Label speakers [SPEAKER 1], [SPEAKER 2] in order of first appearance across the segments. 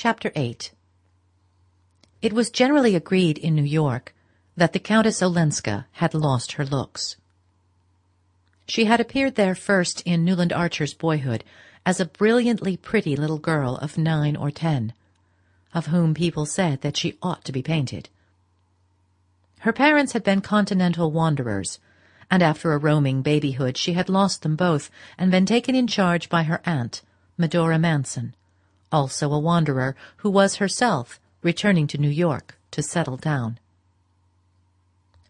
[SPEAKER 1] Chapter 8. It was generally agreed in New York that the Countess Olenska had lost her looks. She had appeared there first in Newland Archer's boyhood as a brilliantly pretty little girl of 9 or 10, of whom people said that she ought to be painted. Her parents had been continental wanderers, and after a roaming babyhood she had lost them both and been taken in charge by her aunt, Medora Manson, also a wanderer who was herself returning to New York to settle down.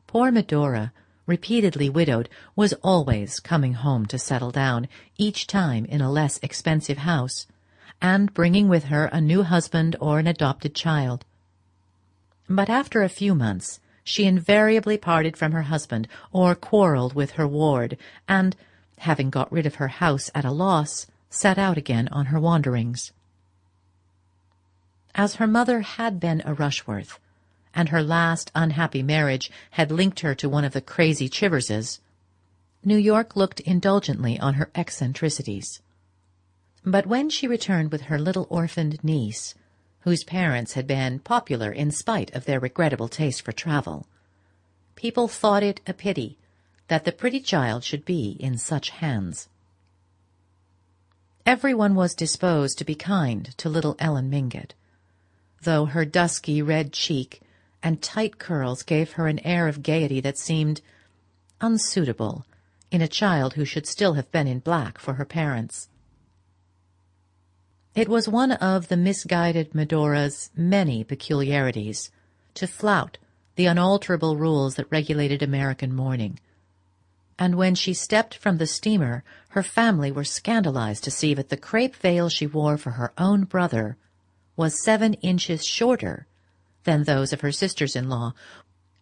[SPEAKER 1] Poor Medora, repeatedly widowed, was always coming home to settle down, each time in a less expensive house, and bringing with her a new husband or an adopted child. But after a few months she invariably parted from her husband or quarrelled with her ward, and, having got rid of her house at a loss, set out again on her wanderings. As her mother had been a Rushworth, and her last unhappy marriage had linked her to one of the crazy Chiverses, New York looked indulgently on her eccentricities. But when she returned with her little orphaned niece, whose parents had been popular in spite of their regrettable taste for travel, people thought it a pity that the pretty child should be in such hands. Everyone was disposed to be kind to little Ellen Mingott, though her dusky red cheek and tight curls gave her an air of gaiety that seemed unsuitable in a child who should still have been in black for her parents. It was one of the misguided Medora's many peculiarities to flout the unalterable rules that regulated American mourning, and when she stepped from the steamer her family were scandalized to see that the crepe veil she wore for her own brother was 7 inches shorter than those of her sisters-in-law,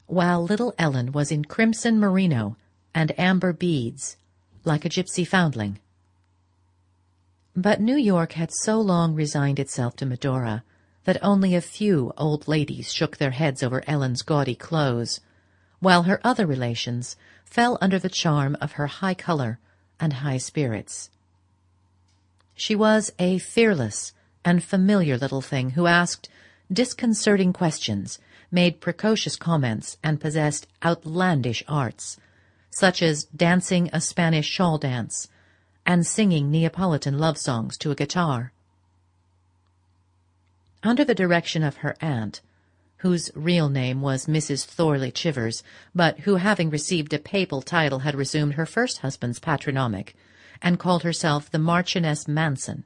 [SPEAKER 1] while little Ellen was in crimson merino and amber beads, like a gypsy foundling. But New York had so long resigned itself to Medora that only a few old ladies shook their heads over Ellen's gaudy clothes, while her other relations fell under the charm of her high color and high spirits. She was a fearless and familiar little thing who asked disconcerting questions, made precocious comments, and possessed outlandish arts, such as dancing a Spanish shawl dance and singing Neapolitan love songs to a guitar. Under the direction of her aunt, whose real name was Mrs. Thorley Chivers, but who, having received a papal title, had resumed her first husband's patronymic, and called herself the Marchioness Manson,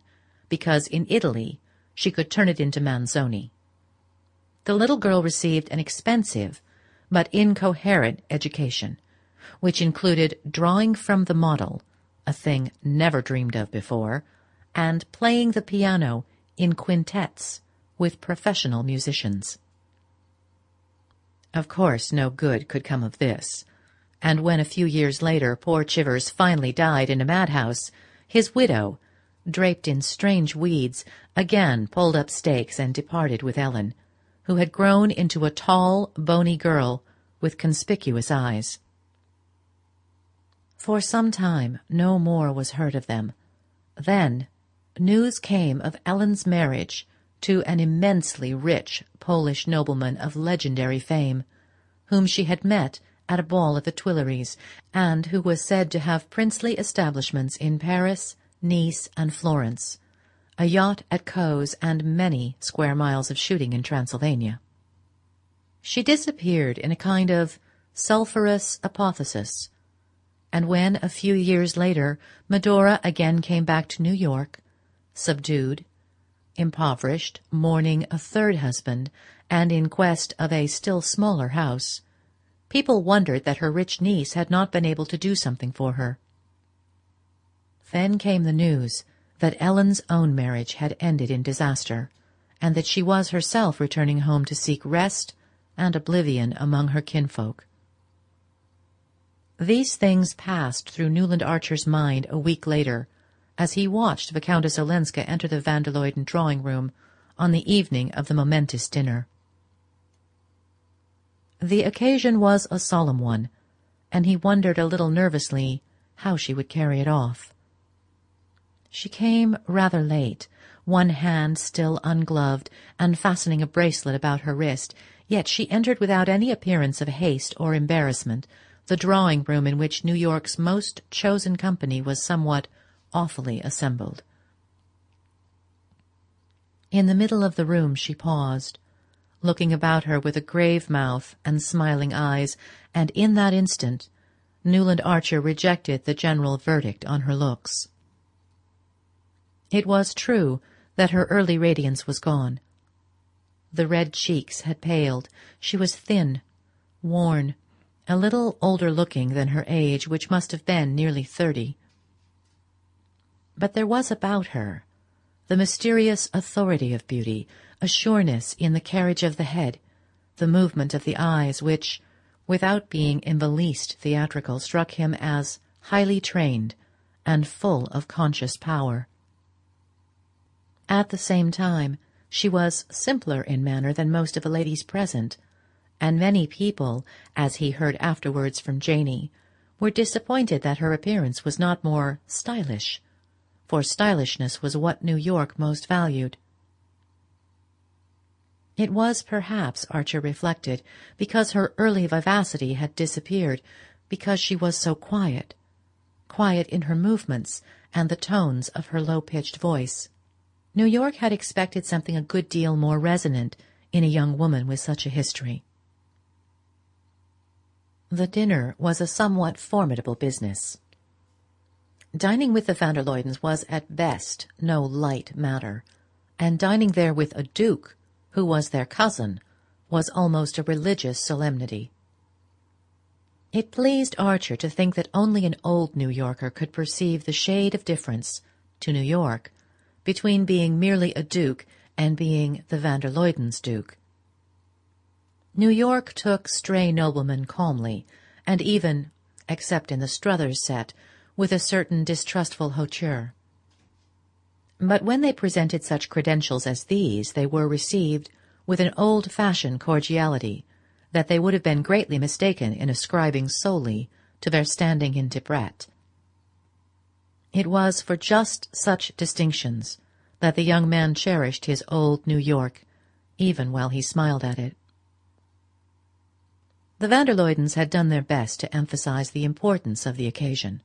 [SPEAKER 1] because in Italy she could turn it into Manzoni. The little girl received an expensive but incoherent education, which included drawing from the model, a thing never dreamed of before, and playing the piano in quintets with professional musicians. Of course, no good could come of this, and when a few years later poor Chivers finally died in a madhouse, his widow, draped in strange weeds, again pulled up stakes and departed with Ellen, who had grown into a tall, bony girl with conspicuous eyes. For some time no more was heard of them. Then news came of Ellen's marriage to an immensely rich Polish nobleman of legendary fame, whom she had met at a ball at the Tuileries, and who was said to have princely establishments in Paris, Nice, and Florence, a yacht at Cowes, and many square miles of shooting in Transylvania. She disappeared in a kind of sulphurous apotheosis, and when, a few years later, Medora again came back to New York, subdued, impoverished, mourning a third husband, and in quest of a still smaller house, people wondered that her rich niece had not been able to do something for her. Then came the news that Ellen's own marriage had ended in disaster, and that she was herself returning home to seek rest and oblivion among her kinfolk. These things passed through Newland Archer's mind a week later, as he watched the Countess Olenska enter the van der Luyden drawing-room on the evening of the momentous dinner. The occasion was a solemn one, and he wondered a little nervously how she would carry it off. She came rather late, one hand still ungloved and fastening a bracelet about her wrist, yet she entered without any appearance of haste or embarrassment the drawing-room in which New York's most chosen company was somewhat awfully assembled. In the middle of the room she paused, looking about her with a grave mouth and smiling eyes, and in that instant Newland Archer rejected the general verdict on her looks. It was true that her early radiance was gone. The red cheeks had paled. She was thin, worn, a little older-looking than her age, which must have been nearly 30. But there was about her the mysterious authority of beauty, a sureness in the carriage of the head, the movement of the eyes, which, without being in the least theatrical, struck him as highly trained and full of conscious power. At the same time, she was simpler in manner than most of the ladies present, and many people, as he heard afterwards from Janey, were disappointed that her appearance was not more stylish, for stylishness was what New York most valued. It was perhaps, Archer reflected, because her early vivacity had disappeared, because she was so quiet in her movements and the tones of her low-pitched voice. New York had expected something a good deal more resonant in a young woman with such a history. The dinner was a somewhat formidable business. Dining with the van der Luydens was at best no light matter, and dining there with a duke, who was their cousin, was almost a religious solemnity. It pleased Archer to think that only an old New Yorker could perceive the shade of difference, to New York, between being merely a duke and being the van der Luydens' duke. New York took stray noblemen calmly, and even, except in the Struthers set, with a certain distrustful hauteur. But when they presented such credentials as these, they were received with an old-fashioned cordiality that they would have been greatly mistaken in ascribing solely to their standing in Debrett. It was for just such distinctions that the young man cherished his old New York, even while he smiled at it. The van der Luydens had done their best to emphasize the importance of the occasion.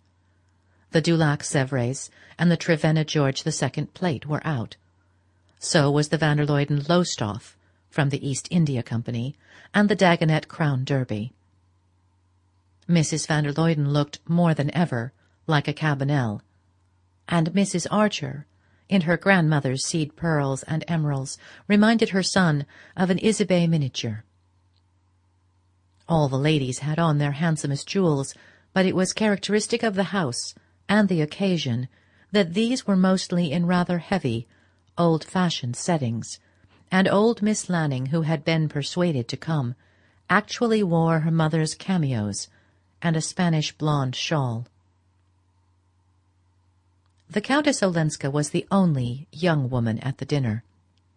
[SPEAKER 1] The Dulac Sèvres and the Trevenna George II plate were out. So was the van der Luyden Lowestoft from the East India Company and the Dagonet Crown Derby. Mrs. van der Luyden looked more than ever like a Cabanel, and Mrs. Archer, in her grandmother's seed pearls and emeralds, reminded her son of an Isabey miniature. All the ladies had on their handsomest jewels, but it was characteristic of the house and the occasion that these were mostly in rather heavy, old-fashioned settings, and old Miss Lanning, who had been persuaded to come, actually wore her mother's cameos and a Spanish blonde shawl. The Countess Olenska was the only young woman at the dinner,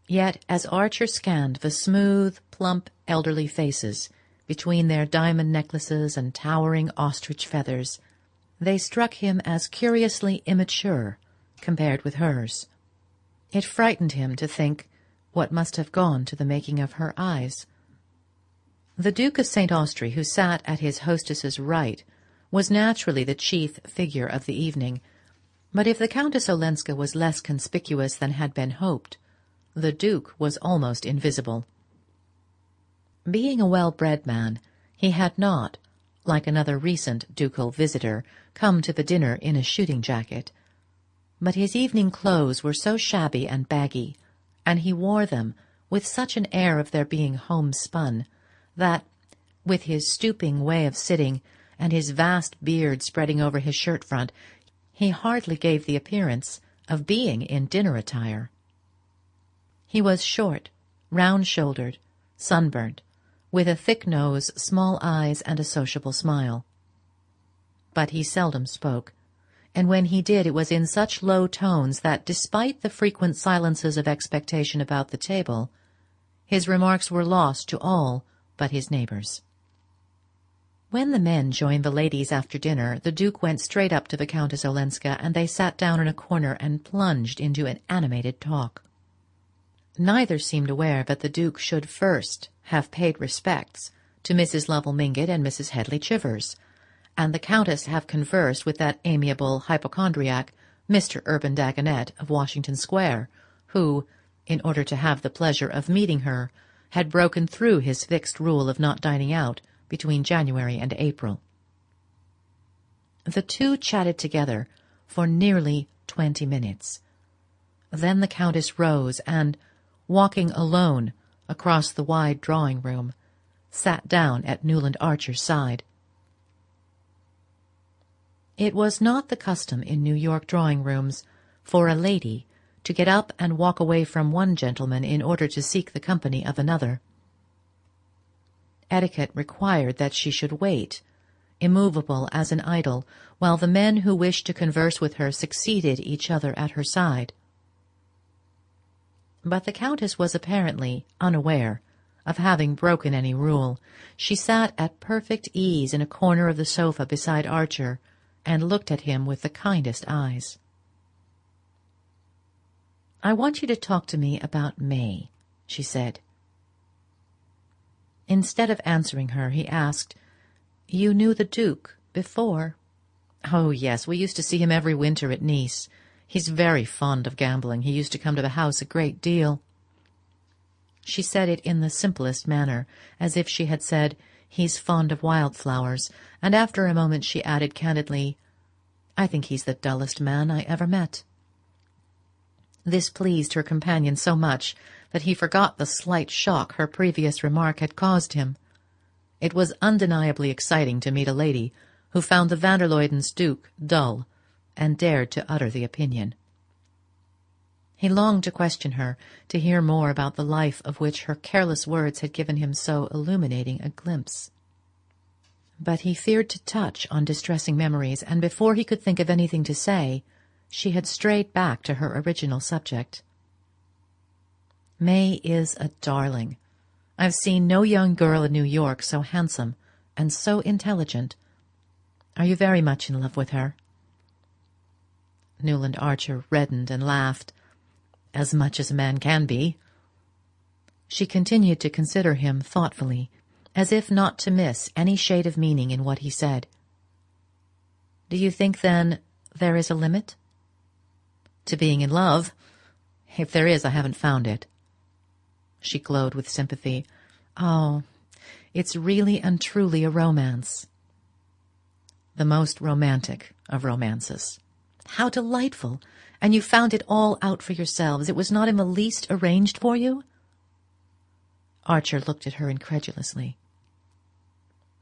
[SPEAKER 1] yet as Archer scanned the smooth, plump, elderly faces between their diamond necklaces and towering ostrich feathers, they struck him as curiously immature compared with hers. It frightened him to think what must have gone to the making of her eyes. The Duke of St. Austrey, who sat at his hostess's right, was naturally the chief figure of the evening, but if the Countess Olenska was less conspicuous than had been hoped, the Duke was almost invisible. Being a well-bred man, he had not, like another recent ducal visitor, come to the dinner in a shooting jacket, but his evening clothes were so shabby and baggy, and he wore them with such an air of their being homespun, that, with his stooping way of sitting and his vast beard spreading over his shirt-front, he hardly gave the appearance of being in dinner attire. He was short, round-shouldered, sunburnt, with a thick nose, small eyes, and a sociable smile. But he seldom spoke, and when he did it was in such low tones that, despite the frequent silences of expectation about the table, his remarks were lost to all but his neighbors. When the men joined the ladies after dinner, the Duke went straight up to the Countess Olenska, and they sat down in a corner and plunged into an animated talk. Neither seemed aware that the Duke should first have paid respects to Mrs. Lovell Mingott and Mrs. Headley Chivers, and the Countess have conversed with that amiable hypochondriac, Mr. Urban Dagonet of Washington Square, who, in order to have the pleasure of meeting her, had broken through his fixed rule of not dining out between January and April. The two chatted together for nearly 20 minutes. Then the Countess rose and, walking alone across the wide drawing-room, sat down at Newland Archer's side. It was not the custom in New York drawing-rooms for a lady to get up and walk away from one gentleman in order to seek the company of another. Etiquette required that she should wait, immovable as an idol, while the men who wished to converse with her succeeded each other at her side. But the Countess was apparently unaware of having broken any rule. She sat at perfect ease in a corner of the sofa beside Archer, and looked at him with the kindest eyes. "I want you to talk to me about May," she said. Instead of answering her, he asked, "You knew the Duke before?" "Oh, yes, we used to see him every winter at Nice. He's very fond of gambling. He used to come to the house a great deal." She said it in the simplest manner, as if she had said, "He's fond of wildflowers," and after a moment she added candidly, "I think he's the dullest man I ever met." This pleased her companion so much that he forgot the slight shock her previous remark had caused him. It was undeniably exciting to meet a lady who found the van der Luydens' Duke dull, and dared to utter the opinion. He longed to question her, to hear more about the life of which her careless words had given him so illuminating a glimpse. But he feared to touch on distressing memories, and before he could think of anything to say, she had strayed back to her original subject. "May is a darling. I've seen no young girl in New York so handsome and so intelligent. Are you very much in love with her?" Newland Archer reddened and laughed. "As much as a man can be." She continued to consider him thoughtfully, as if not to miss any shade of meaning in what he said. "Do you think, then, there is a limit?" "To being in love? If there is, I haven't found it." She glowed with sympathy. "Oh, it's really and truly a romance." "The most romantic of romances." "How delightful! And you found it all out for yourselves. It was not in the least arranged for you?" Archer looked at her incredulously.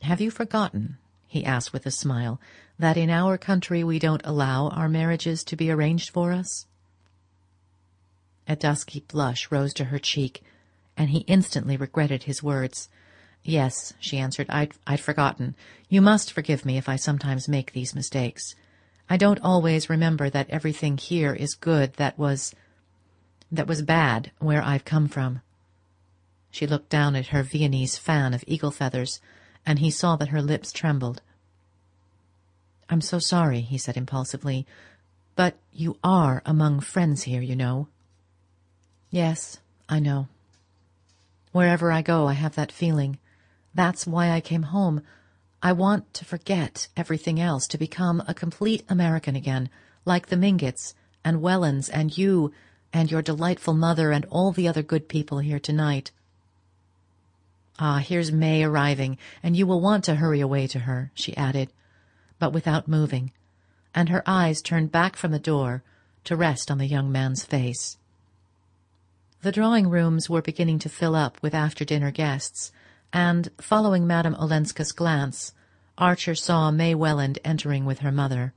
[SPEAKER 1] "Have you forgotten," he asked with a smile, "that in our country we don't allow our marriages to be arranged for us?" A dusky blush rose to her cheek, and he instantly regretted his words. "Yes," she answered, I'd forgotten. You must forgive me if I sometimes make these mistakes. I don't always remember that everything here is good that was bad where I've come from." She looked down at her Viennese fan of eagle feathers, and he saw that her lips trembled. "I'm so sorry," he said impulsively, "but you are among friends here, you know." "Yes, I know. Wherever I go I have that feeling. That's why I came home. I want to forget everything else, to become a complete American again, like the Mingotts and Wellands and you and your delightful mother and all the other good people here tonight. Ah, here's May arriving, and you will want to hurry away to her," she added, but without moving, and her eyes turned back from the door to rest on the young man's face. The drawing-rooms were beginning to fill up with after-dinner guests, and, following Madame Olenska's glance, Archer saw May Welland entering with her mother.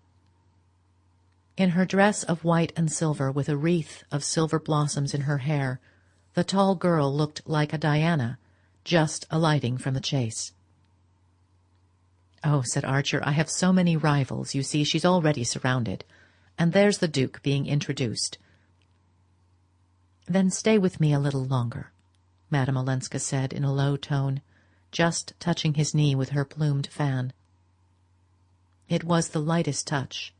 [SPEAKER 1] In her dress of white and silver, with a wreath of silver blossoms in her hair, the tall girl looked like a Diana, just alighting from the chase. "Oh," said Archer, "I have so many rivals. You see, she's already surrounded. And there's the Duke being introduced." "Then stay with me a little longer," Madame Olenska said in a low tone. just touching his knee with her plumed fan. It was the lightest touch,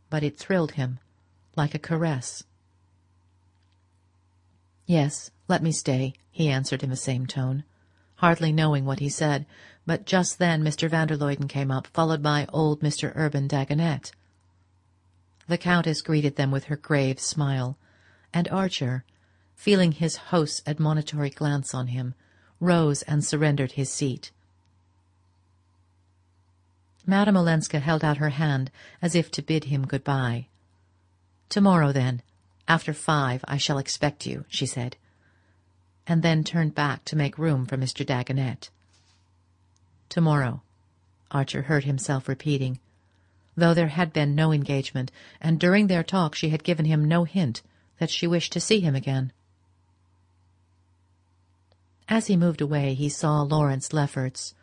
[SPEAKER 1] but it thrilled him like a caress. "Yes, let me stay," he answered in the same tone, hardly knowing what he said, but just then Mr. van der Luyden came up, followed by old Mr. Urban Dagonet. The Countess greeted them with her grave smile, and Archer, feeling his host's admonitory glance on him, rose and surrendered his seat. Madame Olenska held out her hand as if to bid him good-bye. "Tomorrow, then, after 5, I shall expect you," she said, and then turned back to make room for Mr. Dagonet. "Tomorrow," Archer heard himself repeating, though there had been no engagement, and during their talk she had given him no hint that she wished to see him again. As he moved away, he saw Lawrence Lefferts,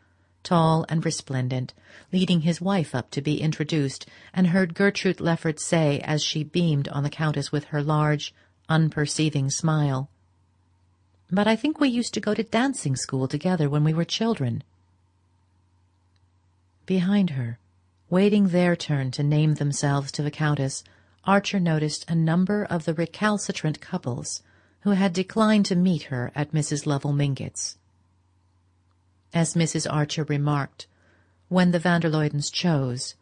[SPEAKER 1] tall and resplendent, leading his wife up to be introduced, and heard Gertrude Lefferts say, as she beamed on the Countess with her large, unperceiving smile, "But I think we used to go to dancing school together when we were children." Behind her, waiting their turn to name themselves to the Countess, Archer noticed a number of the recalcitrant couples who had declined to meet her at Mrs. Lovell Mingott's. As Mrs. Archer remarked, when the van der Luydens chose,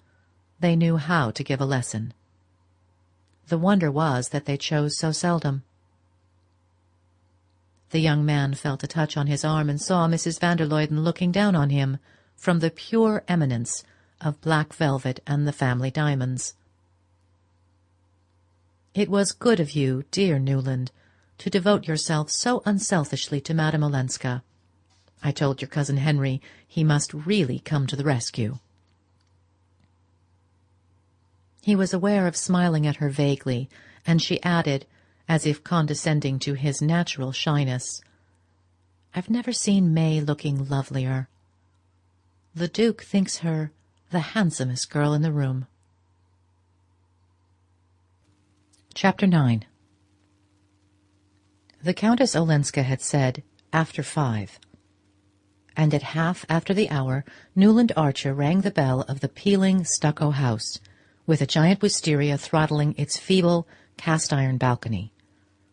[SPEAKER 1] they knew how to give a lesson. The wonder was that they chose so seldom. The young man felt a touch on his arm and saw Mrs. van der Luyden looking down on him from the pure eminence of black velvet and the family diamonds. "It was good of you, dear Newland, to devote yourself so unselfishly to Madame Olenska. I told your cousin Henry he must really come to the rescue." He was aware of smiling at her vaguely, and she added, as if condescending to his natural shyness, "I've never seen May looking lovelier. The Duke thinks her the handsomest girl in the room." Chapter 9. The Countess Olenska had said, "after 5." And at half after the hour Newland Archer rang the bell of the peeling stucco house, with a giant wisteria throttling its feeble cast-iron balcony,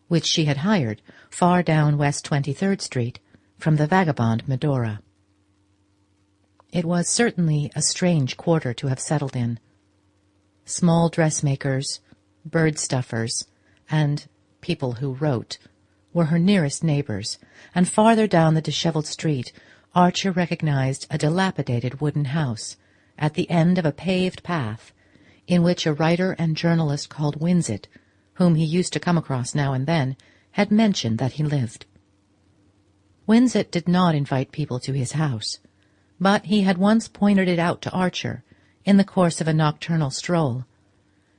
[SPEAKER 1] which she had hired far down West 23rd Street from the vagabond Medora. It was certainly a strange quarter to have settled in. Small dressmakers, bird-stuffers, and people who wrote were her nearest neighbours, and farther down the dishevelled street Archer recognized a dilapidated wooden house at the end of a paved path, in which a writer and journalist called Winsett, whom he used to come across now and then, had mentioned that he lived. Winsett did not invite people to his house, but he had once pointed it out to Archer in the course of a nocturnal stroll,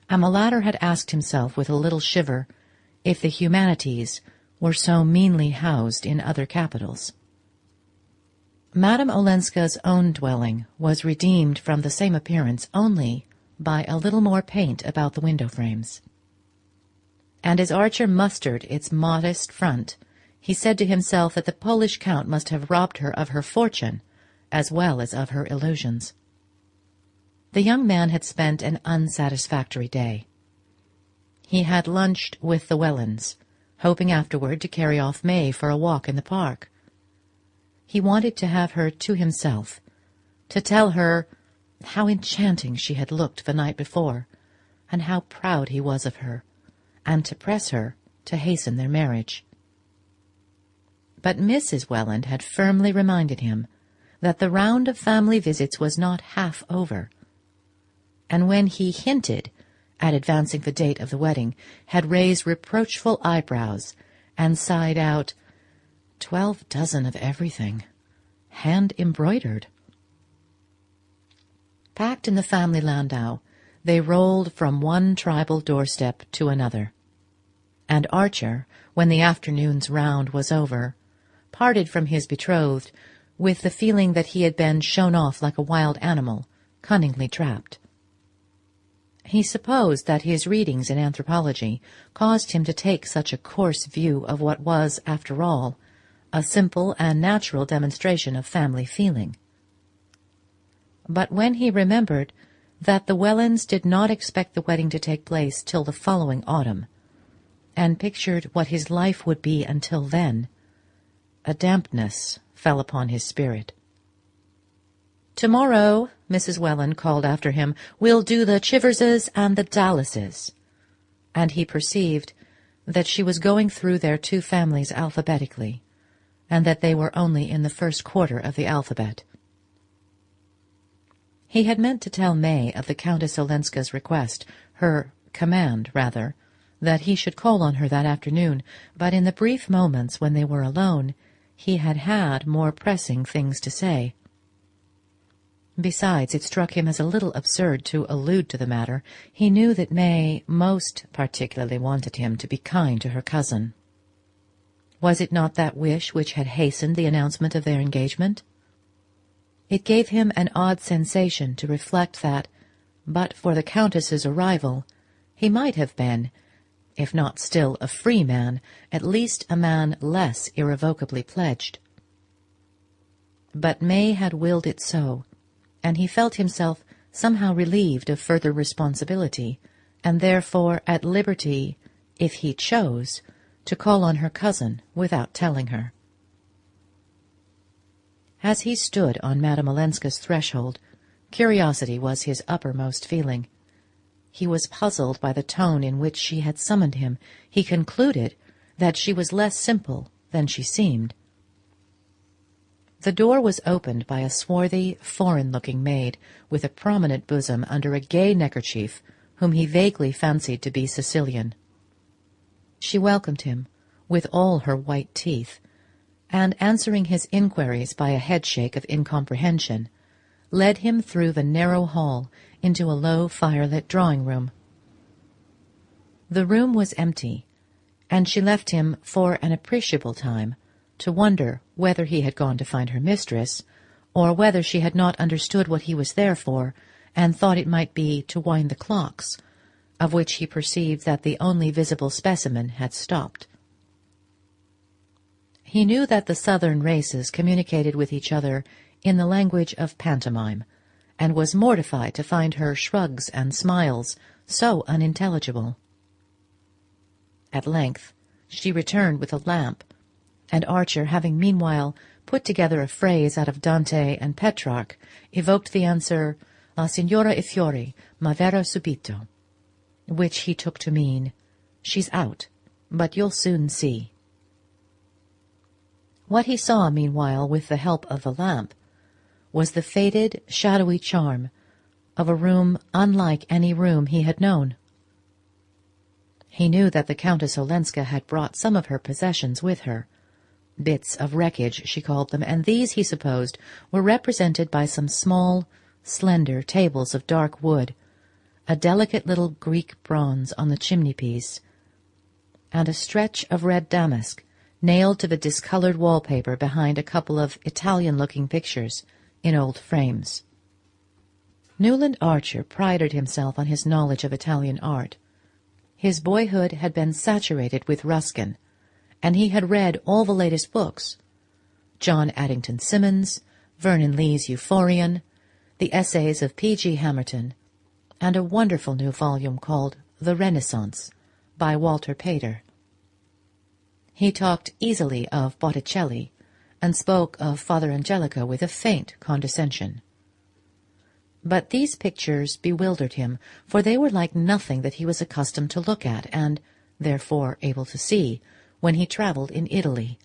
[SPEAKER 1] and the latter had asked himself with a little shiver if the humanities were so meanly housed in other capitals. Madame Olenska's own dwelling was redeemed from the same appearance only by a little more paint about the window frames. And as Archer mustered its modest front, he said to himself that the Polish Count must have robbed her of her fortune as well as of her illusions. The young man had spent an unsatisfactory day. He had lunched with the Wellands, hoping afterward to carry off May for a walk in the park. He wanted to have her to himself, to tell her how enchanting she had looked the night before, and how proud he was of her, and to press her to hasten their marriage. But Mrs. Welland had firmly reminded him that the round of family visits was not half over, and when he hinted at advancing the date of the wedding, had raised reproachful eyebrows and sighed out, 12 dozen of everything, hand-embroidered. Packed in the family landau, they rolled from one tribal doorstep to another, and Archer, when the afternoon's round was over, parted from his betrothed with the feeling that he had been shown off like a wild animal, cunningly trapped. He supposed that his readings in anthropology caused him to take such a coarse view of what was, after all, a simple and natural demonstration of family feeling. But when he remembered that the Wellands did not expect the wedding to take place till the following autumn, and pictured what his life would be until then, a dampness fell upon his spirit. "Tomorrow," Mrs. Welland called after him, "we'll do the Chiverses and the Dallases," and he perceived that she was going through their two families alphabetically, and that they were only in the first quarter of the alphabet. He had meant to tell May of the Countess Olenska's request, her command, rather, that he should call on her that afternoon, but in the brief moments when they were alone, he had more pressing things to say. Besides, it struck him as a little absurd to allude to the matter. He knew that May most particularly wanted him to be kind to her cousin. Was it not that wish which had hastened the announcement of their engagement? It gave him an odd sensation to reflect that, but for the Countess's arrival, he might have been, if not still a free man, at least a man less irrevocably pledged. But May had willed it so, and he felt himself somehow relieved of further responsibility, and therefore at liberty, if he chose, to call on her cousin without telling her. As he stood on Madame Olenska's threshold, curiosity was his uppermost feeling. He was puzzled by the tone in which she had summoned him. He concluded that she was less simple than she seemed. The door was opened by a swarthy, foreign-looking maid with a prominent bosom under a gay neckerchief, whom he vaguely fancied to be Sicilian. She welcomed him with all her white teeth, and, answering his inquiries by a headshake of incomprehension, led him through the narrow hall into a low firelit drawing-room. The room was empty, and she left him for an appreciable time to wonder whether he had gone to find her mistress, or whether she had not understood what he was there for, and thought it might be to wind the clocks, of which he perceived that the only visible specimen had stopped. He knew that the southern races communicated with each other in the language of pantomime, and was mortified to find her shrugs and smiles so unintelligible. At length she returned with a lamp, and Archer, having meanwhile put together a phrase out of Dante and Petrarch, evoked the answer, "La signora I fiori, ma verrà subito," which he took to mean, "She's out, but you'll soon see." What he saw, meanwhile, with the help of the lamp, was the faded, shadowy charm of a room unlike any room he had known. He knew that the Countess Olenska had brought some of her possessions with her. Bits of wreckage, she called them, and these, he supposed, were represented by some small, slender tables of dark wood, a delicate little Greek bronze on the chimney-piece, and a stretch of red damask nailed to the discoloured wallpaper behind a couple of Italian-looking pictures in old frames. Newland Archer prided himself on his knowledge of Italian art. His boyhood had been saturated with Ruskin, and he had read all the latest books: John Addington Symonds, Vernon Lee's Euphorion, the essays of P.G. Hamerton, and a wonderful new volume called The Renaissance by Walter Pater. He talked easily of Botticelli, and spoke of Father Angelico with a faint condescension. But these pictures bewildered him, for they were like nothing that he was accustomed to look at, and therefore able to see, when he travelled in Italy.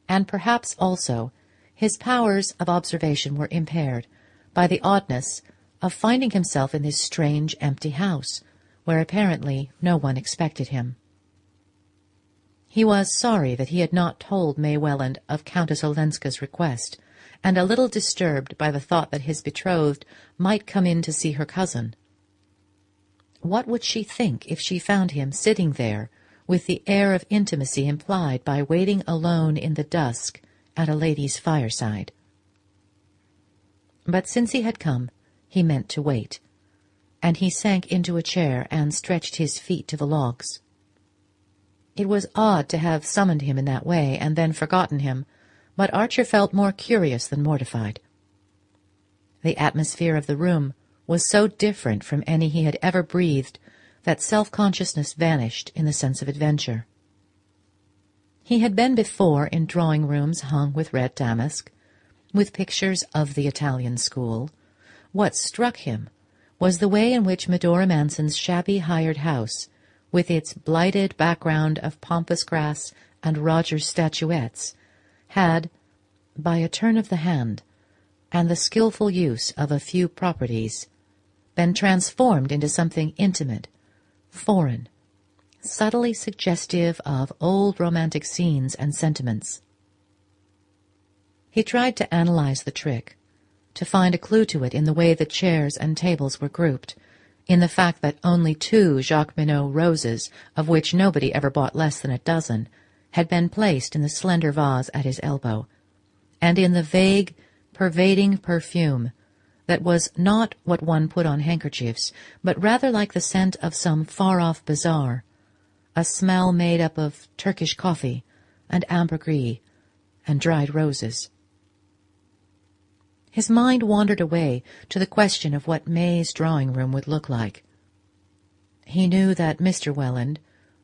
[SPEAKER 1] And perhaps also his powers of observation were impaired by the oddness of finding himself in this strange empty house, where apparently no one expected him. He was sorry that he had not told May Welland of Countess Olenska's request, and a little disturbed by the thought that his betrothed might come in to see her cousin. What would she think if she found him sitting there with the air of intimacy implied by waiting alone in the dusk at a lady's fireside? But since he had come, he meant to wait, and he sank into a chair and stretched his feet to the logs. It was odd to have summoned him in that way and then forgotten him, but Archer felt more curious than mortified. The atmosphere of the room was so different from any he had ever breathed that self-consciousness vanished in the sense of adventure. He had been before in drawing-rooms hung with red damask, with pictures of the Italian school. What struck him was the way in which Medora Manson's shabby hired house, with its blighted background of pampas grass and Rogers statuettes, had, by a turn of the hand and the skilful use of a few properties, been transformed into something intimate, foreign, subtly suggestive of old romantic scenes and sentiments. He tried to analyze the trick, to find a clue to it in the way the chairs and tables were grouped, in the fact that only 2 Jacqueminot roses, of which nobody ever bought less than a dozen, had been placed in the slender vase at his elbow, and in the vague, pervading perfume that was not what one put on handkerchiefs, but rather like the scent of some far-off bazaar, a smell made up of Turkish coffee and ambergris and dried roses. His mind wandered away to the question of what May's drawing-room would look like. He knew that Mr. Welland,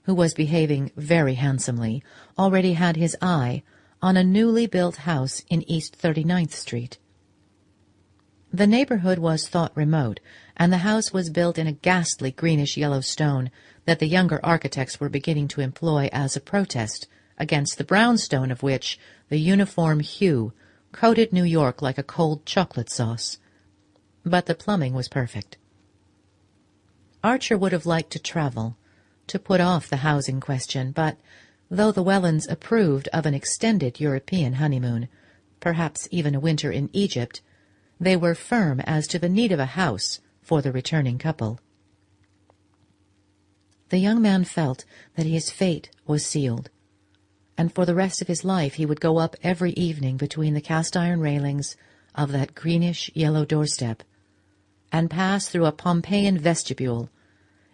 [SPEAKER 1] who was behaving very handsomely, already had his eye on a newly built house in East 39th Street. The neighborhood was thought remote, and the house was built in a ghastly greenish-yellow stone that the younger architects were beginning to employ as a protest against the brownstone of which the uniform hue coated New York like a cold chocolate sauce. But the plumbing was perfect. Archer would have liked to travel, to put off the housing question, but though the Wellands approved of an extended European honeymoon, perhaps even a winter in Egypt, they were firm as to the need of a house for the returning couple. The young man felt that his fate was sealed, and for the rest of his life he would go up every evening between the cast-iron railings of that greenish-yellow doorstep, and pass through a Pompeian vestibule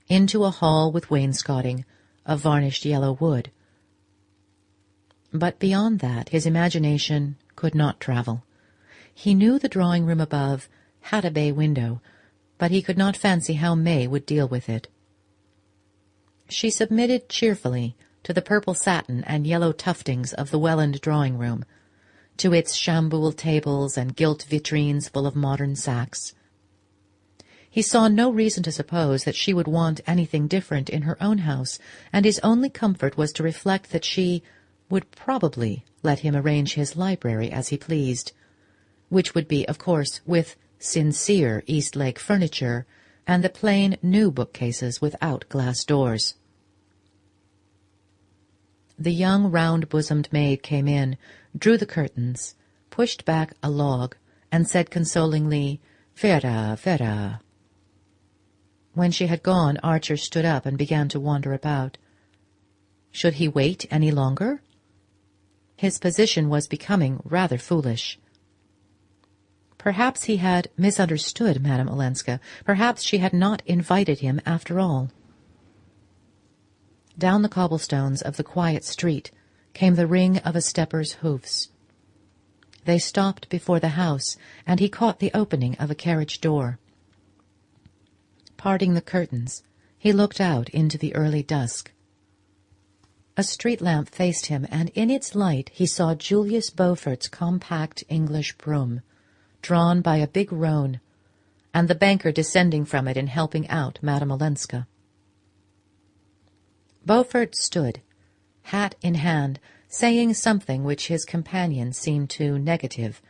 [SPEAKER 1] into a hall with wainscoting of varnished yellow wood. But beyond that his imagination could not travel. He knew the drawing-room above had a bay window, but he could not fancy how May would deal with it. She submitted cheerfully to the purple satin and yellow tuftings of the Welland drawing-room, to its chambouil tables and gilt vitrines full of modern Saks. He saw no reason to suppose that she would want anything different in her own house, and his only comfort was to reflect that she would probably let him arrange his library as he pleased, which would be, of course, with sincere Eastlake furniture and the plain new bookcases without glass doors. The young round-bosomed maid came in, drew the curtains, pushed back a log, and said consolingly, "Vera, Vera." When she had gone, Archer stood up and began to wander about. Should he wait any longer? His position was becoming rather foolish. Perhaps he had misunderstood Madame Olenska. Perhaps she had not invited him after all. Down the cobblestones of the quiet street came the ring of a stepper's hoofs. They stopped before the house, and he caught the opening of a carriage door. Parting the curtains, he looked out into the early dusk. A street lamp faced him, and in its light he saw Julius Beaufort's compact English brougham, drawn by a big roan, and the banker descending from it and helping out Madame Olenska. Beaufort stood, hat in hand, saying something which his companion seemed to negative.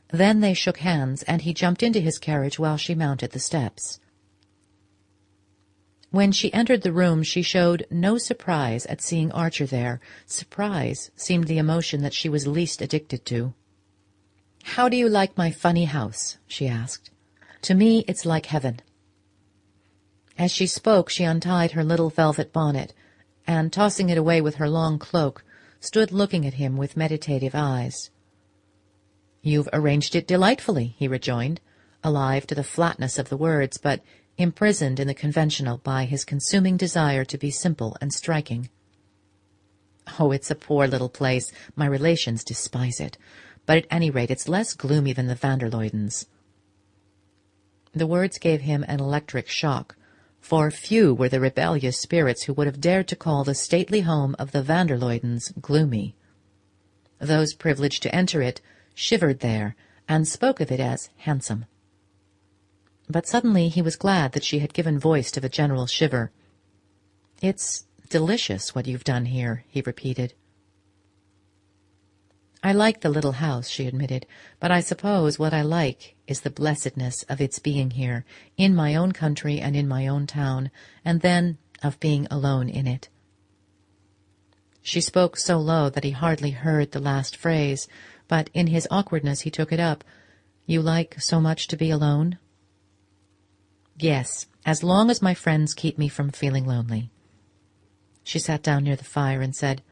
[SPEAKER 1] Then they shook hands, and he jumped into his carriage while she mounted the steps. When she entered the room, she showed no surprise at seeing Archer there. Surprise seemed the emotion that she was least addicted to. "How do you like my funny house?" she asked. "To me it's like heaven." As she spoke, she untied her little velvet bonnet, and, tossing it away with her long cloak, stood looking at him with meditative eyes. "You've arranged it delightfully," he rejoined, alive to the flatness of the words, but imprisoned in the conventional by his consuming desire to be simple and striking. Oh, it's a poor little place. My relations despise it. But at any rate, it's less gloomy than the van der Luydens." The words gave him an electric shock, for few were the rebellious spirits who would have dared to call the stately home of the van der Luydens gloomy. Those privileged to enter it shivered there, and spoke of it as handsome. But suddenly he was glad that she had given voice to the general shiver. "It's delicious what you've done here," he repeated. "I like the little house," she admitted, "but I suppose what I like is the blessedness of its being here, in my own country and in my own town, and then of being alone in it." She spoke so low that he hardly heard the last phrase, but in his awkwardness he took it up. "You like so much to be alone?" "Yes, as long as my friends keep me from feeling lonely." She sat down near the fire and said,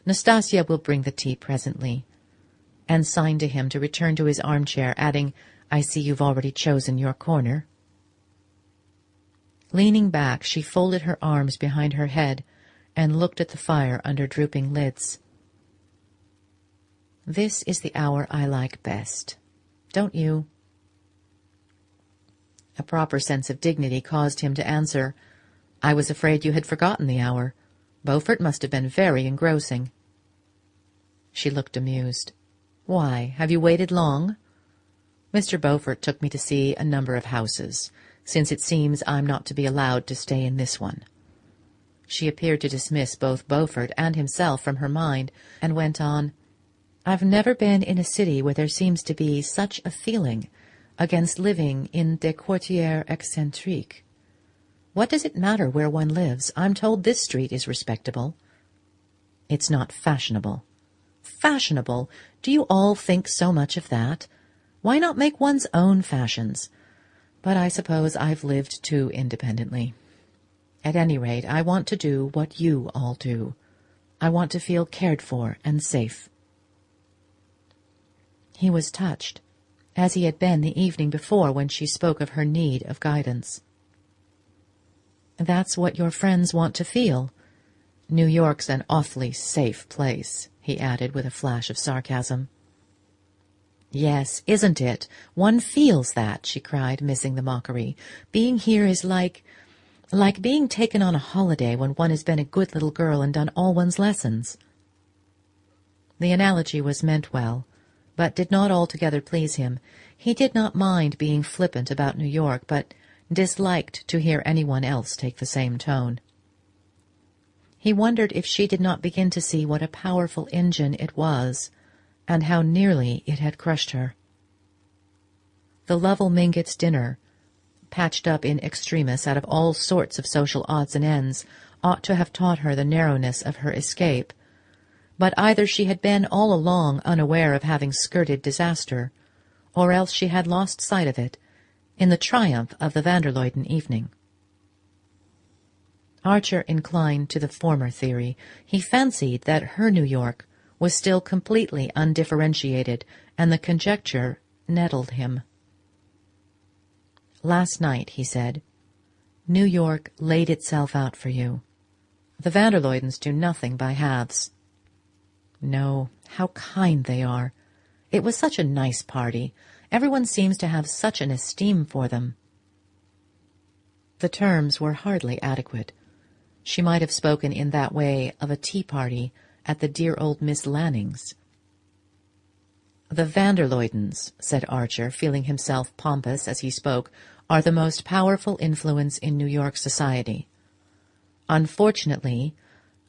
[SPEAKER 1] "Nastasia will bring the tea presently," and signed to him to return to his armchair, adding, "I see you've already chosen your corner." Leaning back, she folded her arms behind her head and looked at the fire under drooping lids. "This is the hour I like best, don't you?" A proper sense of dignity caused him to answer, "I was afraid you had forgotten the hour. Beaufort must have been very engrossing." She looked amused. "Why, have you waited long?" "Mr. Beaufort took me to see a number of houses, since it seems I'm not to be allowed to stay in this one." She appeared to dismiss both Beaufort and himself from her mind, and went on, "I've never been in a city where there seems to be such a feeling against living in des quartiers excentriques. What does it matter where one lives? I'm told this street is respectable." "It's not fashionable." "Fashionable? Do you all think so much of that? Why not make one's own fashions? But I suppose I've lived too independently. At any rate, I want to do what you all do. I want to feel cared for and safe." He was touched, as he had been the evening before when she spoke of her need of guidance. "That's what your friends want to feel. New York's an awfully safe place," he added with a flash of sarcasm. "Yes, isn't it? One feels that," she cried, missing the mockery. "Being here is like being taken on a holiday when one has been a good little girl and done all one's lessons." The analogy was meant well, but did not altogether please him. He did not mind being flippant about New York, but disliked to hear anyone else take the same tone. He wondered if she did not begin to see what a powerful engine it was, and how nearly it had crushed her. The Lovell Mingotts' dinner, patched up in extremis out of all sorts of social odds and ends, ought to have taught her the narrowness of her escape, but either she had been all along unaware of having skirted disaster, or else she had lost sight of it in the triumph of the van der Luyden evening. Archer inclined to the former theory. He fancied that her New York was still completely undifferentiated, and the conjecture nettled him. "Last night," he said, "New York laid itself out for you. The van der Luydens do nothing by halves." "No, how kind they are. It was such a nice party. Everyone seems to have such an esteem for them." The terms were hardly adequate. She might have spoken in that way of a tea-party at the dear old Miss Lanning's. "The van der Luydens," said Archer, feeling himself pompous as he spoke, "are the most powerful influence in New York society. Unfortunately,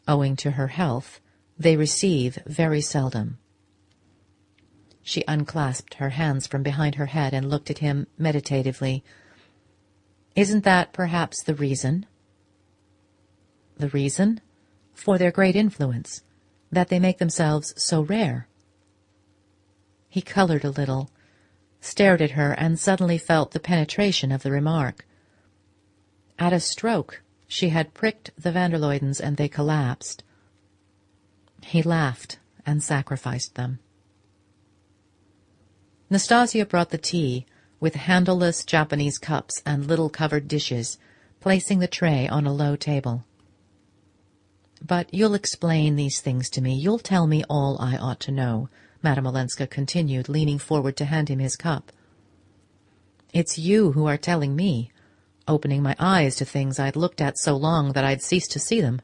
[SPEAKER 1] owing to her health, they receive very seldom." She unclasped her hands from behind her head and looked at him meditatively. "Isn't that perhaps the reason?" "The reason?" "For their great influence, that they make themselves so rare." He coloured a little, stared at her, and suddenly felt the penetration of the remark. At a stroke she had pricked the van der Luydens, and they collapsed. He laughed and sacrificed them. Nastasia brought the tea, with handleless Japanese cups and little covered dishes, placing the tray on a low table. But you'll explain these things to me. You'll tell me all I ought to know, Madame Olenska continued, leaning forward to hand him his cup. It's you who are telling me, opening my eyes to things I'd looked at so long that I'd ceased to see them.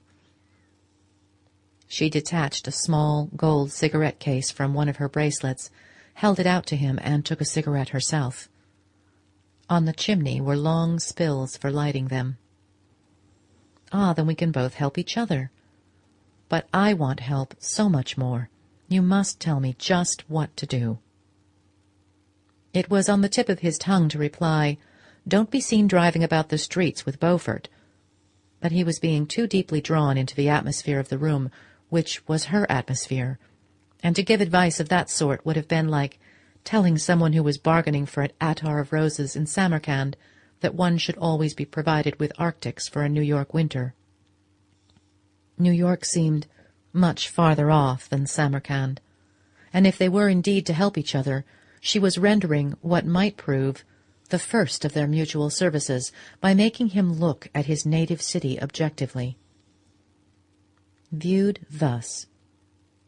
[SPEAKER 1] She detached a small gold cigarette case from one of her bracelets, held it out to him, and took a cigarette herself. On the chimney were long spills for lighting them. Ah, then we can both help each other. But I want help so much more. You must tell me just what to do. It was on the tip of his tongue to reply, "Don't be seen driving about the streets with Beaufort." But he was being too deeply drawn into the atmosphere of the room, which was her atmosphere, and to give advice of that sort would have been like telling someone who was bargaining for an attar of roses in Samarkand that one should always be provided with Arctics for a New York winter. New York seemed much farther off than Samarkand, and if they were indeed to help each other, she was rendering what might prove the first of their mutual services by making him look at his native city objectively. Viewed thus,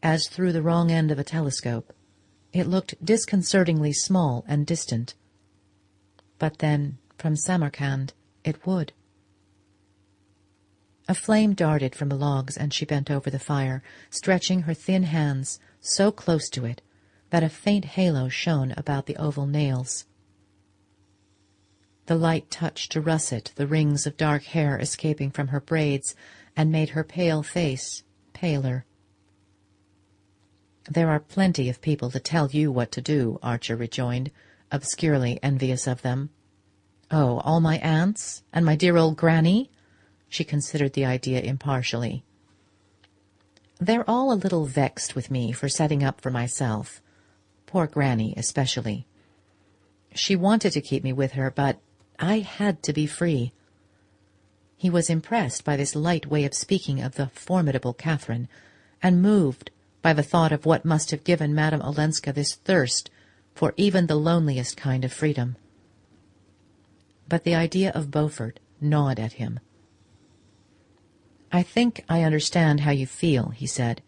[SPEAKER 1] as through the wrong end of a telescope, it looked disconcertingly small and distant. But then, from Samarkand, it would. A flame darted from the logs, and she bent over the fire, stretching her thin hands so close to it that a faint halo shone about the oval nails. The light touched to russet the rings of dark hair escaping from her braids, and made her pale face paler. "There are plenty of people to tell you what to do," Archer rejoined, obscurely envious of them. "Oh, all my aunts, and my dear old granny?" She considered the idea impartially. "They're all a little vexed with me for setting up for myself. Poor granny especially. She wanted to keep me with her, but I had to be free." He was impressed by this light way of speaking of the formidable Catherine, and moved by the thought of what must have given Madame Olenska this thirst for even the loneliest kind of freedom. But the idea of Beaufort gnawed at him. "I think I understand how you feel," he said.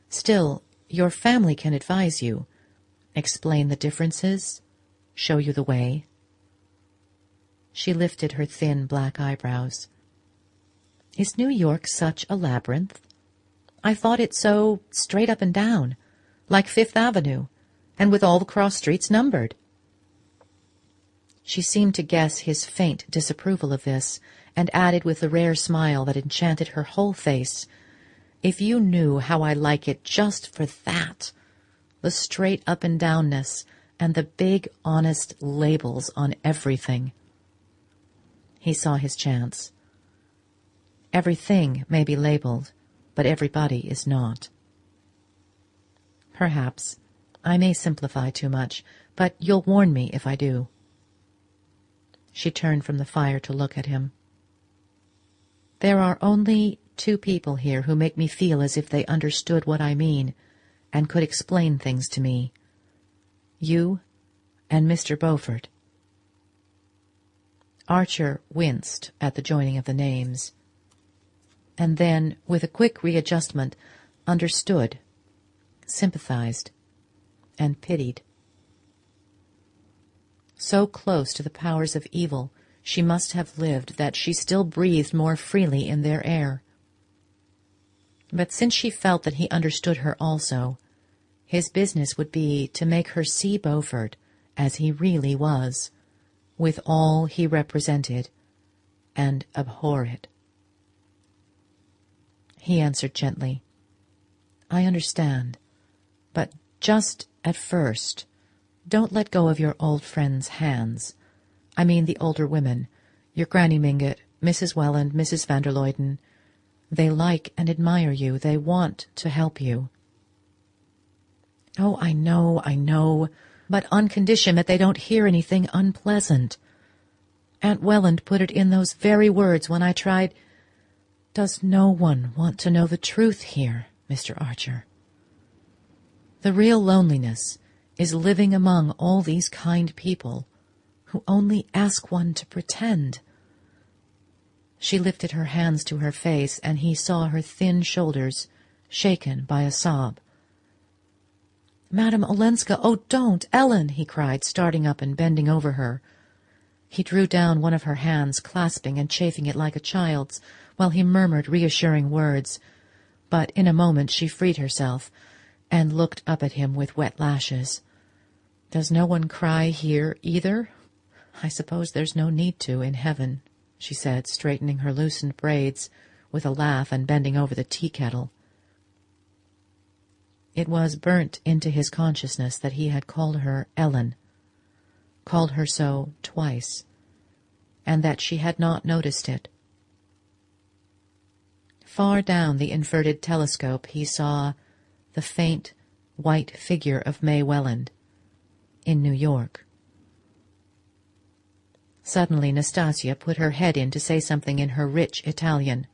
[SPEAKER 1] "Still, your family can advise you, explain the differences, show you the way." She lifted her thin black eyebrows. "Is New York such a labyrinth? I thought it so straight up and down, like Fifth Avenue, and with all the cross streets numbered." She seemed to guess his faint disapproval of this, and added with the rare smile that enchanted her whole face, "If you knew how I like it just for that, the straight up and downness, and the big honest labels on everything." He saw his chance. Everything may be labeled, but everybody is not. "Perhaps I may simplify too much, but you'll warn me if I do." She turned from the fire to look at him. "There are only two people here who make me feel as if they understood what I mean and could explain things to me. You and Mr. Beaufort." Archer winced at the joining of the names, and then, with a quick readjustment, understood, sympathized, and pitied. So close to the powers of evil she must have lived that she still breathed more freely in their air. But since she felt that he understood her also, his business would be to make her see Beaufort as he really was, with all he represented, and abhor it. He answered gently, "I understand, but just at first, don't let go of your old friends' hands. I mean the older women, your Granny Mingott, Mrs. Welland, Mrs. van der Luyden. They like and admire you. They want to help you." "Oh, I know, but on condition that they don't hear anything unpleasant. Aunt Welland put it in those very words when I tried—" "Does no one want to know the truth here, Mr. Archer? The real loneliness is living among all these kind people who only ask one to pretend." She lifted her hands to her face, and he saw her thin shoulders shaken by a sob. "Madame Olenska, oh, don't! Ellen!" he cried, starting up and bending over her. He drew down one of her hands, clasping and chafing it like a child's, while he murmured reassuring words. But in a moment she freed herself and looked up at him with wet lashes. "Does no one cry here either? I suppose there's no need to in heaven," she said, straightening her loosened braids with a laugh and bending over the tea-kettle. It was burnt into his consciousness that he had called her Ellen, called her so twice, and that she had not noticed it. Far down the inverted telescope he saw the faint white figure of May Welland in New York. Suddenly Nastasia put her head in to say something in her rich Italian.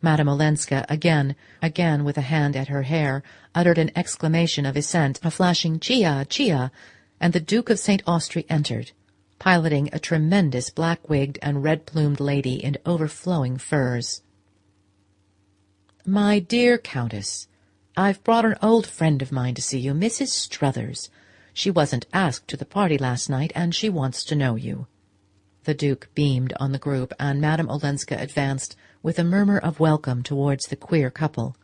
[SPEAKER 1] Madame Olenska, again with a hand at her hair, uttered an exclamation of assent, a flashing "Chia, Chia," and the Duke of St. Austry entered, piloting a tremendous black-wigged and red-plumed lady in overflowing furs. "My dear Countess, I've brought an old friend of mine to see you, Mrs. Struthers. She wasn't asked to the party last night, and she wants to know you." The Duke beamed on the group, and Madame Olenska advanced with a murmur of welcome towards the queer couple.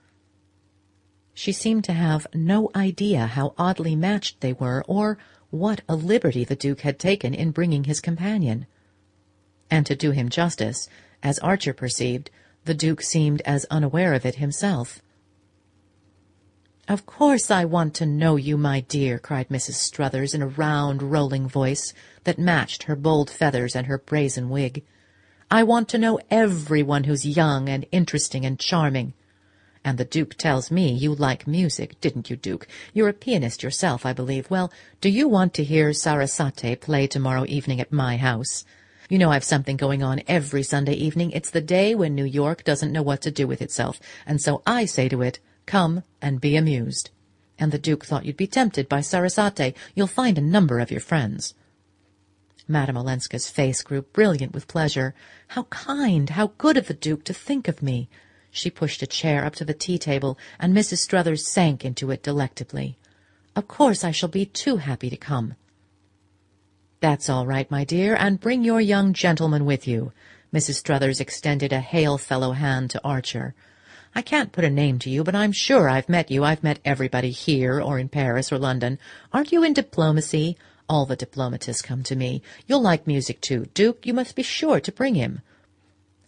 [SPEAKER 1] She seemed to have no idea how oddly matched they were, or what a liberty the Duke had taken in bringing his companion. And to do him justice, as Archer perceived, the Duke seemed as unaware of it himself. "Of course I want to know you, my dear," cried Mrs. Struthers in a round, rolling voice that matched her bold feathers and her brazen wig. "I want to know everyone who's young and interesting and charming. And the Duke tells me you like music, didn't you, Duke? You're a pianist yourself, I believe. Well, do you want to hear Sarasate play tomorrow evening at my house? You know I've something going on every Sunday evening. It's the day when New York doesn't know what to do with itself, and so I say to it, 'Come and be amused.' And the Duke thought you'd be tempted by Sarasate. You'll find a number of your friends." Madame Olenska's face grew brilliant with pleasure. "How kind, how good of the Duke to think of me!" She pushed a chair up to the tea-table, and Mrs. Struthers sank into it delectably. "Of course I shall be too happy to come." "That's all right, my dear, and bring your young gentleman with you." Mrs. Struthers extended a hail-fellow hand to Archer. "I can't put a name to you, but I'm sure I've met you. I've met everybody here or in Paris or London. Aren't you in diplomacy? All the diplomatists come to me. You'll like music, too. Duke, you must be sure to bring him."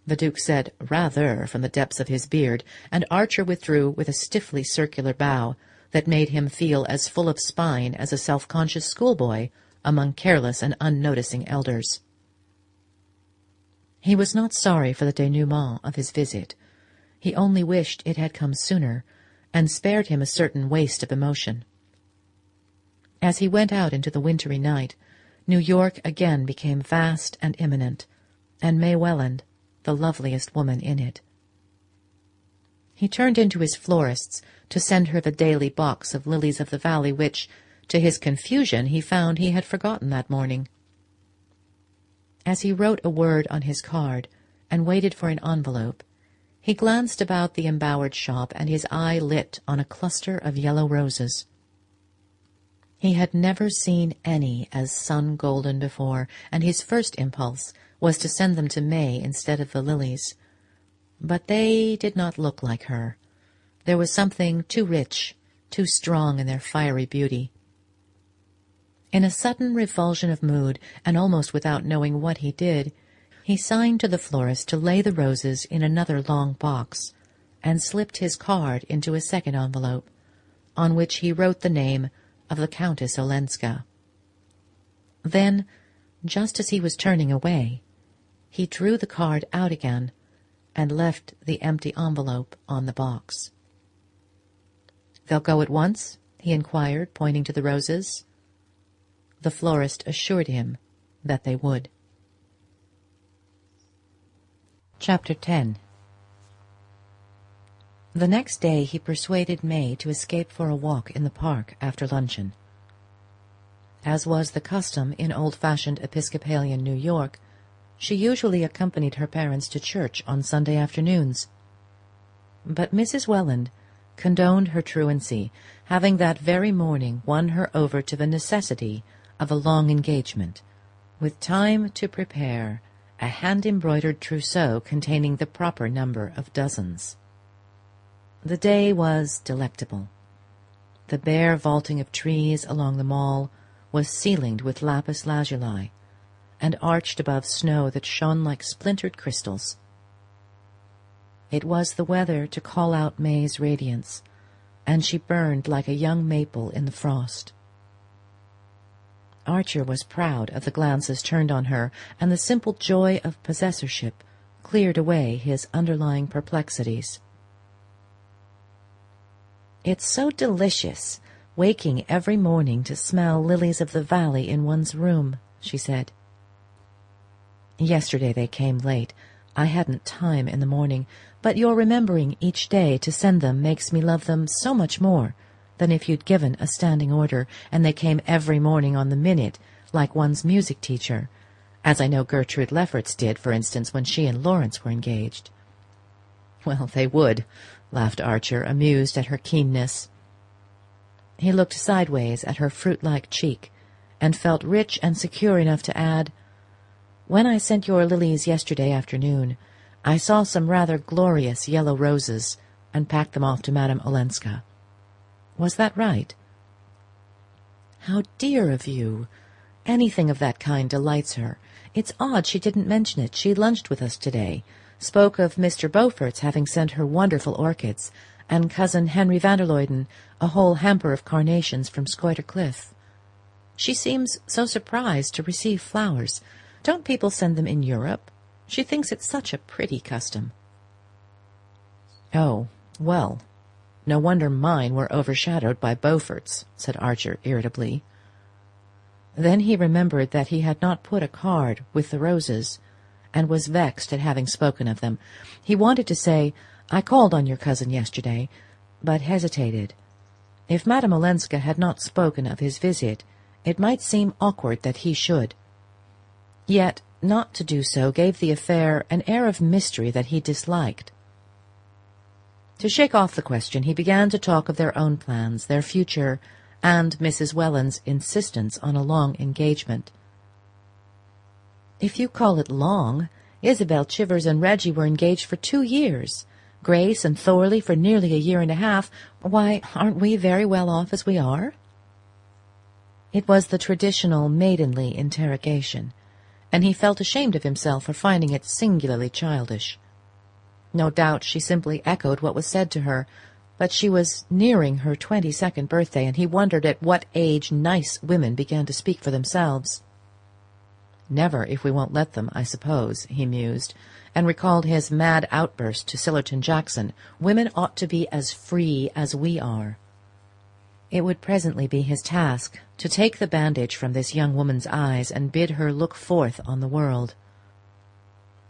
[SPEAKER 1] The Duke said "rather" from the depths of his beard, and Archer withdrew with a stiffly circular bow that made him feel as full of spine as a self-conscious schoolboy among careless and unnoticing elders. He was not sorry for the denouement of his visit. He only wished it had come sooner, and spared him a certain waste of emotion. As he went out into the wintry night, New York again became vast and imminent, and May Welland the loveliest woman in it. He turned into his florist's to send her the daily box of lilies of the valley which, to his confusion, he found he had forgotten that morning. As he wrote a word on his card and waited for an envelope, he glanced about the embowered shop, and his eye lit on a cluster of yellow roses. He had never seen any as sun-golden before, and his first impulse was to send them to May instead of the lilies. But they did not look like her. There was something too rich, too strong in their fiery beauty. In a sudden revulsion of mood, and almost without knowing what he did, he signed to the florist to lay the roses in another long box, and slipped his card into a second envelope, on which he wrote the name of the Countess Olenska. Then, just as he was turning away, he drew the card out again and left the empty envelope on the box. "They'll go at once?" he inquired, pointing to the roses. The florist assured him that they would. Chapter 10. The next day he persuaded May to escape for a walk in the park after luncheon. As was the custom in old-fashioned Episcopalian New York, She usually accompanied her parents to church on Sunday afternoons. But Mrs. Welland condoned her truancy, having that very morning won her over to the necessity of a long engagement, with time to prepare a hand-embroidered trousseau containing the proper number of dozens. The day was delectable. The bare vaulting of trees along the Mall was ceilinged with lapis lazuli, and arched above snow that shone like splintered crystals. It was the weather to call out May's radiance, and she burned like a young maple in the frost. Archer was proud of the glances turned on her, and the simple joy of possessorship cleared away his underlying perplexities. "It's so delicious, waking every morning to smell lilies of the valley in one's room," she said. "Yesterday they came late. I hadn't time in the morning, but your remembering each day to send them makes me love them so much more than if you'd given a standing order, and they came every morning on the minute, like one's music teacher, as I know Gertrude Lefferts did, for instance, when she and Lawrence were engaged." "Well, they would," laughed Archer, amused at her keenness. He looked sideways at her fruit-like cheek, and felt rich and secure enough to add, "When I sent your lilies yesterday afternoon, I saw some rather glorious yellow roses, and packed them off to Madame Olenska. Was that right?" "How dear of you! Anything of that kind delights her. It's odd she didn't mention it. She lunched with us today, spoke of Mr. Beaufort's having sent her wonderful orchids, and Cousin Henry van der Luyden a whole hamper of carnations from Scoider Cliff. She seems so surprised to receive flowers. Don't people send them in Europe? She thinks it's such a pretty custom." "Oh, well, no wonder mine were overshadowed by Beaufort's," said Archer irritably. Then he remembered that he had not put a card with the roses, and was vexed at having spoken of them. He wanted to say, "I called on your cousin yesterday," but hesitated. If Madame Olenska had not spoken of his visit, it might seem awkward that he should. Yet not to do so gave the affair an air of mystery that he disliked. To shake off the question, he began to talk of their own plans, their future, and Mrs. Welland's insistence on a long engagement. "If you call it long, Isabel Chivers and Reggie were engaged for 2 years, Grace and Thorley for nearly a year and a half. Why, aren't we very well off as we are?" It was the traditional maidenly interrogation, and he felt ashamed of himself for finding it singularly childish. No doubt she simply echoed what was said to her, but she was nearing her 22nd birthday, and he wondered at what age nice women began to speak for themselves. "Never, if we won't let them, I suppose," he mused, and recalled his mad outburst to Sillerton Jackson. "Women ought to be as free as we are." It would presently be his task to take the bandage from this young woman's eyes and bid her look forth on the world.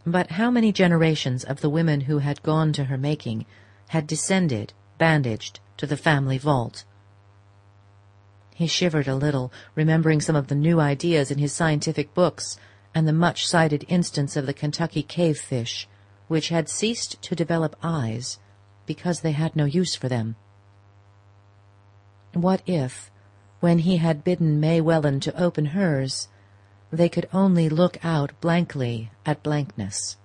[SPEAKER 1] But how many generations of the women who had gone to her making had descended, bandaged, to the family vault? He shivered a little, remembering some of the new ideas in his scientific books, and the much-cited instance of the Kentucky cave-fish, which had ceased to develop eyes because they had no use for them. What if, when he had bidden May Welland to open hers, they could only look out blankly at blankness?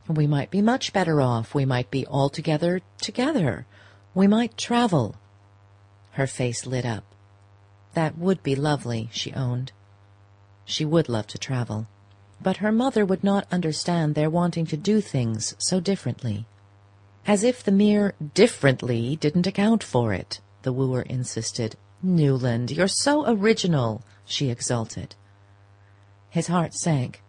[SPEAKER 1] "We might be much better off. We might be altogether together. We might travel." Her face lit up. That would be lovely, she owned. She would love to travel, but her mother would not understand their wanting to do things so differently. As if the mere differently didn't account for it, the wooer insisted. "Newland, you're so original," she exulted. His heart sank,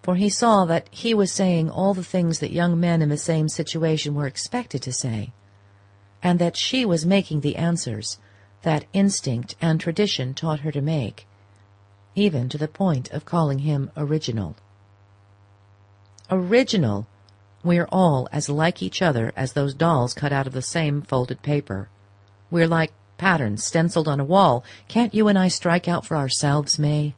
[SPEAKER 1] for he saw that he was saying all the things that young men in the same situation were expected to say, and that she was making the answers that instinct and tradition taught her to make, even to the point of calling him original. Original! We're all as like each other as those dolls cut out of the same folded paper. We're like patterns stenciled on a wall. Can't you and I strike out for ourselves, May?"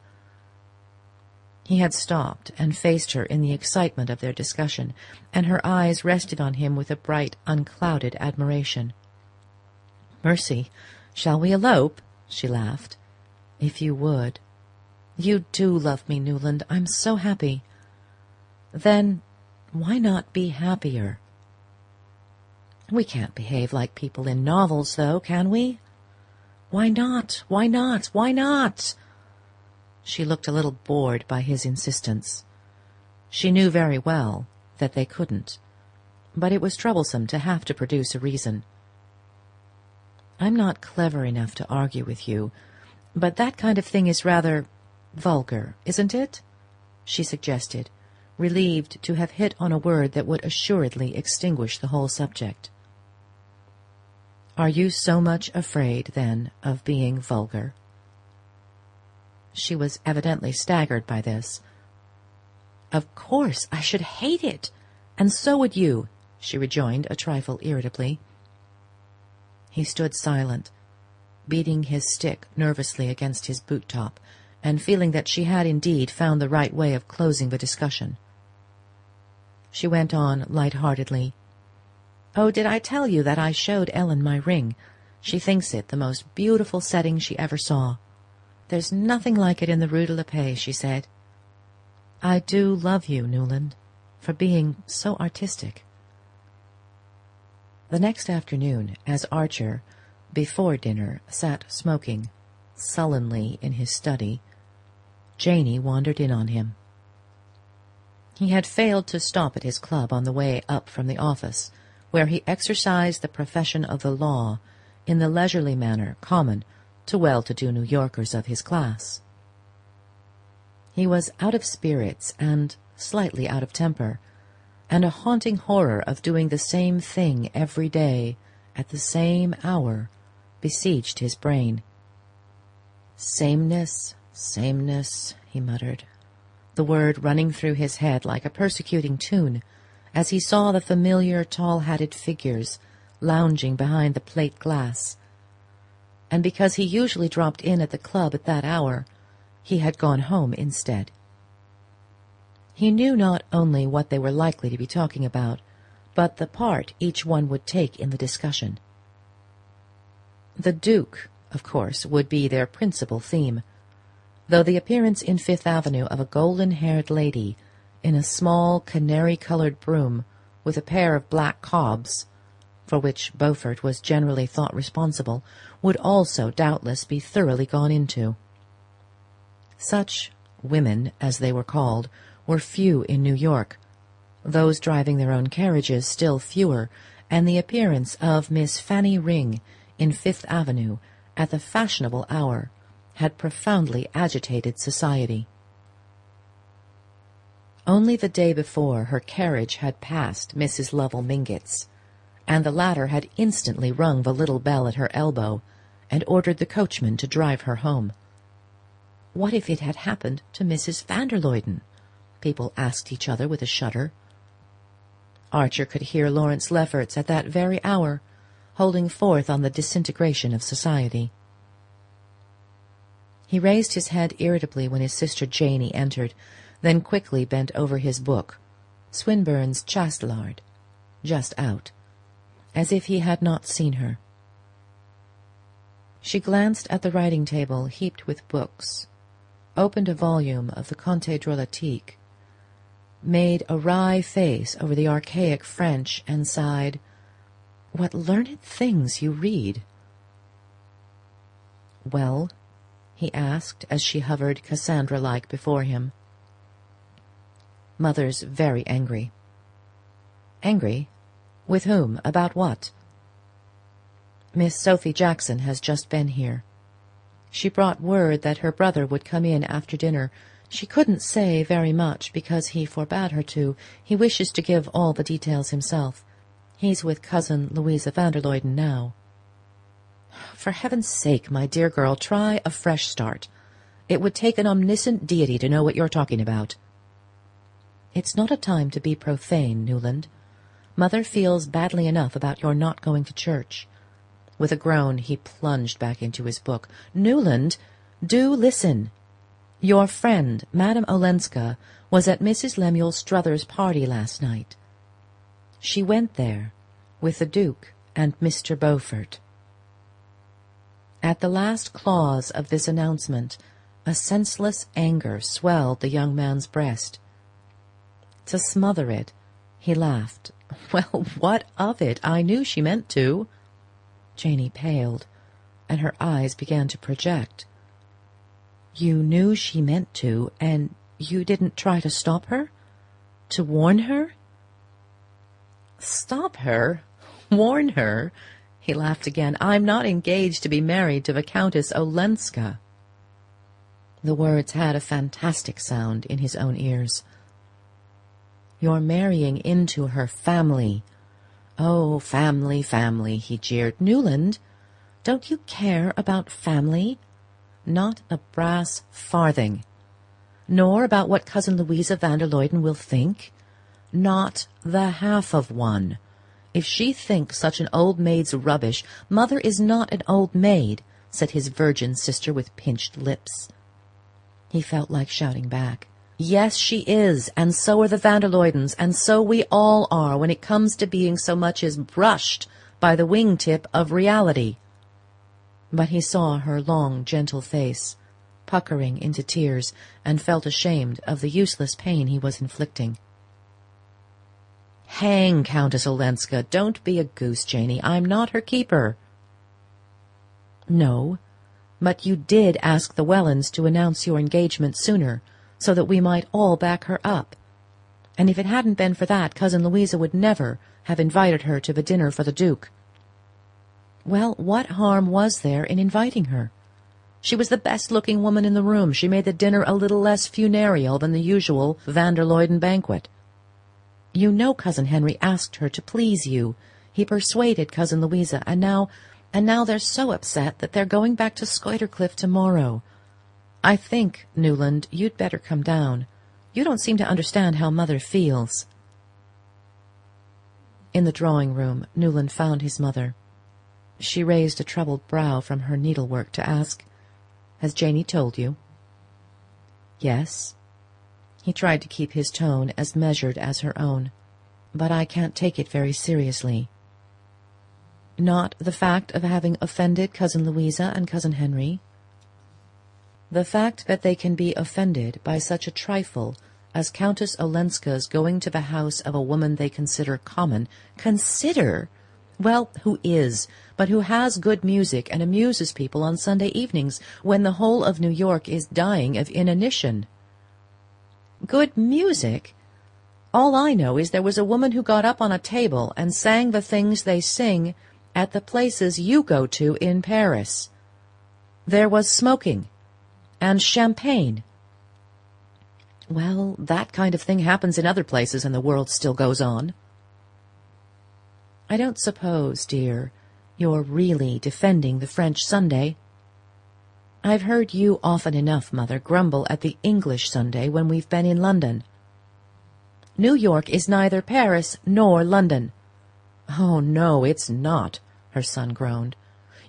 [SPEAKER 1] He had stopped and faced her in the excitement of their discussion, and her eyes rested on him with a bright, unclouded admiration. "Mercy, shall we elope?" she laughed. "If you would. You do love me, Newland. I'm so happy." "Then why not be happier?" "We can't behave like people in novels, though, can we?" "Why not? Why not? Why not?" She looked a little bored by his insistence. She knew very well that they couldn't, but it was troublesome to have to produce a reason. "I'm not clever enough to argue with you, but that kind of thing is rather vulgar, isn't it?" she suggested, relieved to have hit on a word that would assuredly extinguish the whole subject. "Are you so much afraid, then, of being vulgar?" She was evidently staggered by this. "Of course I should hate it, and so would you," she rejoined a trifle irritably. He stood silent, beating his stick nervously against his boot-top, and feeling that she had indeed found the right way of closing the discussion. She went on light-heartedly. "Oh, did I tell you that I showed Ellen my ring? She thinks it the most beautiful setting she ever saw. There's nothing like it in the Rue de la Paix, she said. I do love you, Newland, for being so artistic." The next afternoon, as Archer, before dinner, sat smoking sullenly in his study, Janey wandered in on him. He had failed to stop at his club on the way up from the office, where he exercised the profession of the law in the leisurely manner common to well-to-do New Yorkers of his class. He was out of spirits and slightly out of temper, and a haunting horror of doing the same thing every day at the same hour besieged his brain. "Sameness, sameness," he muttered, the word running through his head like a persecuting tune, as he saw the familiar tall-hatted figures lounging behind the plate glass. And because he usually dropped in at the club at that hour, he had gone home instead. He knew not only what they were likely to be talking about, but the part each one would take in the discussion. The Duke, of course, would be their principal theme, though the appearance in Fifth Avenue of a golden-haired lady in a small canary-colored brougham with a pair of black cobs, for which Beaufort was generally thought responsible, would also doubtless be thoroughly gone into. Such women, as they were called, were few in New York, those driving their own carriages still fewer, and the appearance of Miss Fanny Ring in Fifth Avenue at the fashionable hour had profoundly agitated society. Only the day before her carriage had passed Mrs. Lovell Mingott's, and the latter had instantly rung the little bell at her elbow and ordered the coachman to drive her home. What if it had happened to Mrs. van der Luyden? People asked each other with a shudder. Archer could hear Lawrence Lefferts at that very hour, holding forth on the disintegration of society. He raised his head irritably when his sister Janey entered, then quickly bent over his book, Swinburne's Chastelard, just out, as if he had not seen her. She glanced at the writing-table heaped with books, opened a volume of the Conte Drolatique, made a wry face over the archaic French, and sighed, "What learned things you read!" "Well?" he asked, as she hovered Cassandra-like before him. "Mother's very angry." "Angry? With whom? About what?" "Miss Sophie Jackson has just been here. She brought word that her brother would come in after dinner. She couldn't say very much because he forbade her to. He wishes to give all the details himself. He's with cousin Louisa van der Luyden now." "For heaven's sake, my dear girl, try a fresh start. It would take an omniscient deity to know what you're talking about." "It's not a time to be profane, Newland. Mother feels badly enough about your not going to church." With a groan he plunged back into his book. "Newland, do listen. Your friend, Madame Olenska, was at Mrs. Lemuel Struthers's party last night. She went there with the Duke and Mr. Beaufort." At the last clause of this announcement, a senseless anger swelled the young man's breast. To smother it, he laughed. "Well, what of it? I knew she meant to." Janey paled, and her eyes began to project. "You knew she meant to, and you didn't try to stop her? To warn her?" "Stop her? Warn her?" He laughed again. "I'm not engaged to be married to the Countess Olenska." The words had a fantastic sound in his own ears. "You're marrying into her family." "Oh, family, family," he jeered. "Newland, don't you care about family? Not a brass farthing. Nor about what Cousin Louisa van der Luyden will think? Not the half of one. If she thinks such an old maid's rubbish—" "Mother is not an old maid," said his virgin sister with pinched lips. He felt like shouting back. "Yes, she is, and so are the van der Luydens, and so we all are when it comes to being so much as brushed by the wing-tip of reality." But he saw her long, gentle face, puckering into tears, and felt ashamed of the useless pain he was inflicting. "Hang Countess Olenska! Don't be a goose, Janey. I'm not her keeper." "No, but you did ask the Wellands to announce your engagement sooner, so that we might all back her up. And if it hadn't been for that, Cousin Louisa would never have invited her to the dinner for the Duke." "Well, what harm was there in inviting her? She was the best-looking woman in the room. She made the dinner a little less funereal than the usual van der Luyden banquet. You know Cousin Henry asked her to please you. He persuaded Cousin Louisa, and now they're so upset that they're going back to Skuytercliff tomorrow. I think, Newland, you'd better come down. You don't seem to understand how Mother feels." In the drawing-room, Newland found his mother. She raised a troubled brow from her needlework to ask, "Has Janey told you?" "Yes." He tried to keep his tone as measured as her own. "But I can't take it very seriously." "Not the fact of having offended Cousin Louisa and Cousin Henry?" "The fact that they can be offended by such a trifle as Countess Olenska's going to the house of a woman they consider common." "Consider? Well, who is, but who has good music and amuses people on Sunday evenings when the whole of New York is dying of inanition." "Good music? All I know is there was a woman who got up on a table and sang the things they sing at the places you go to in Paris. There was smoking and champagne." "Well, that kind of thing happens in other places and the world still goes on." "I don't suppose, dear, you're really defending the French Sunday?" "I've heard you often enough, Mother, grumble at the English Sunday when we've been in London." "New York is neither Paris nor London." "Oh, no, it's not," her son groaned.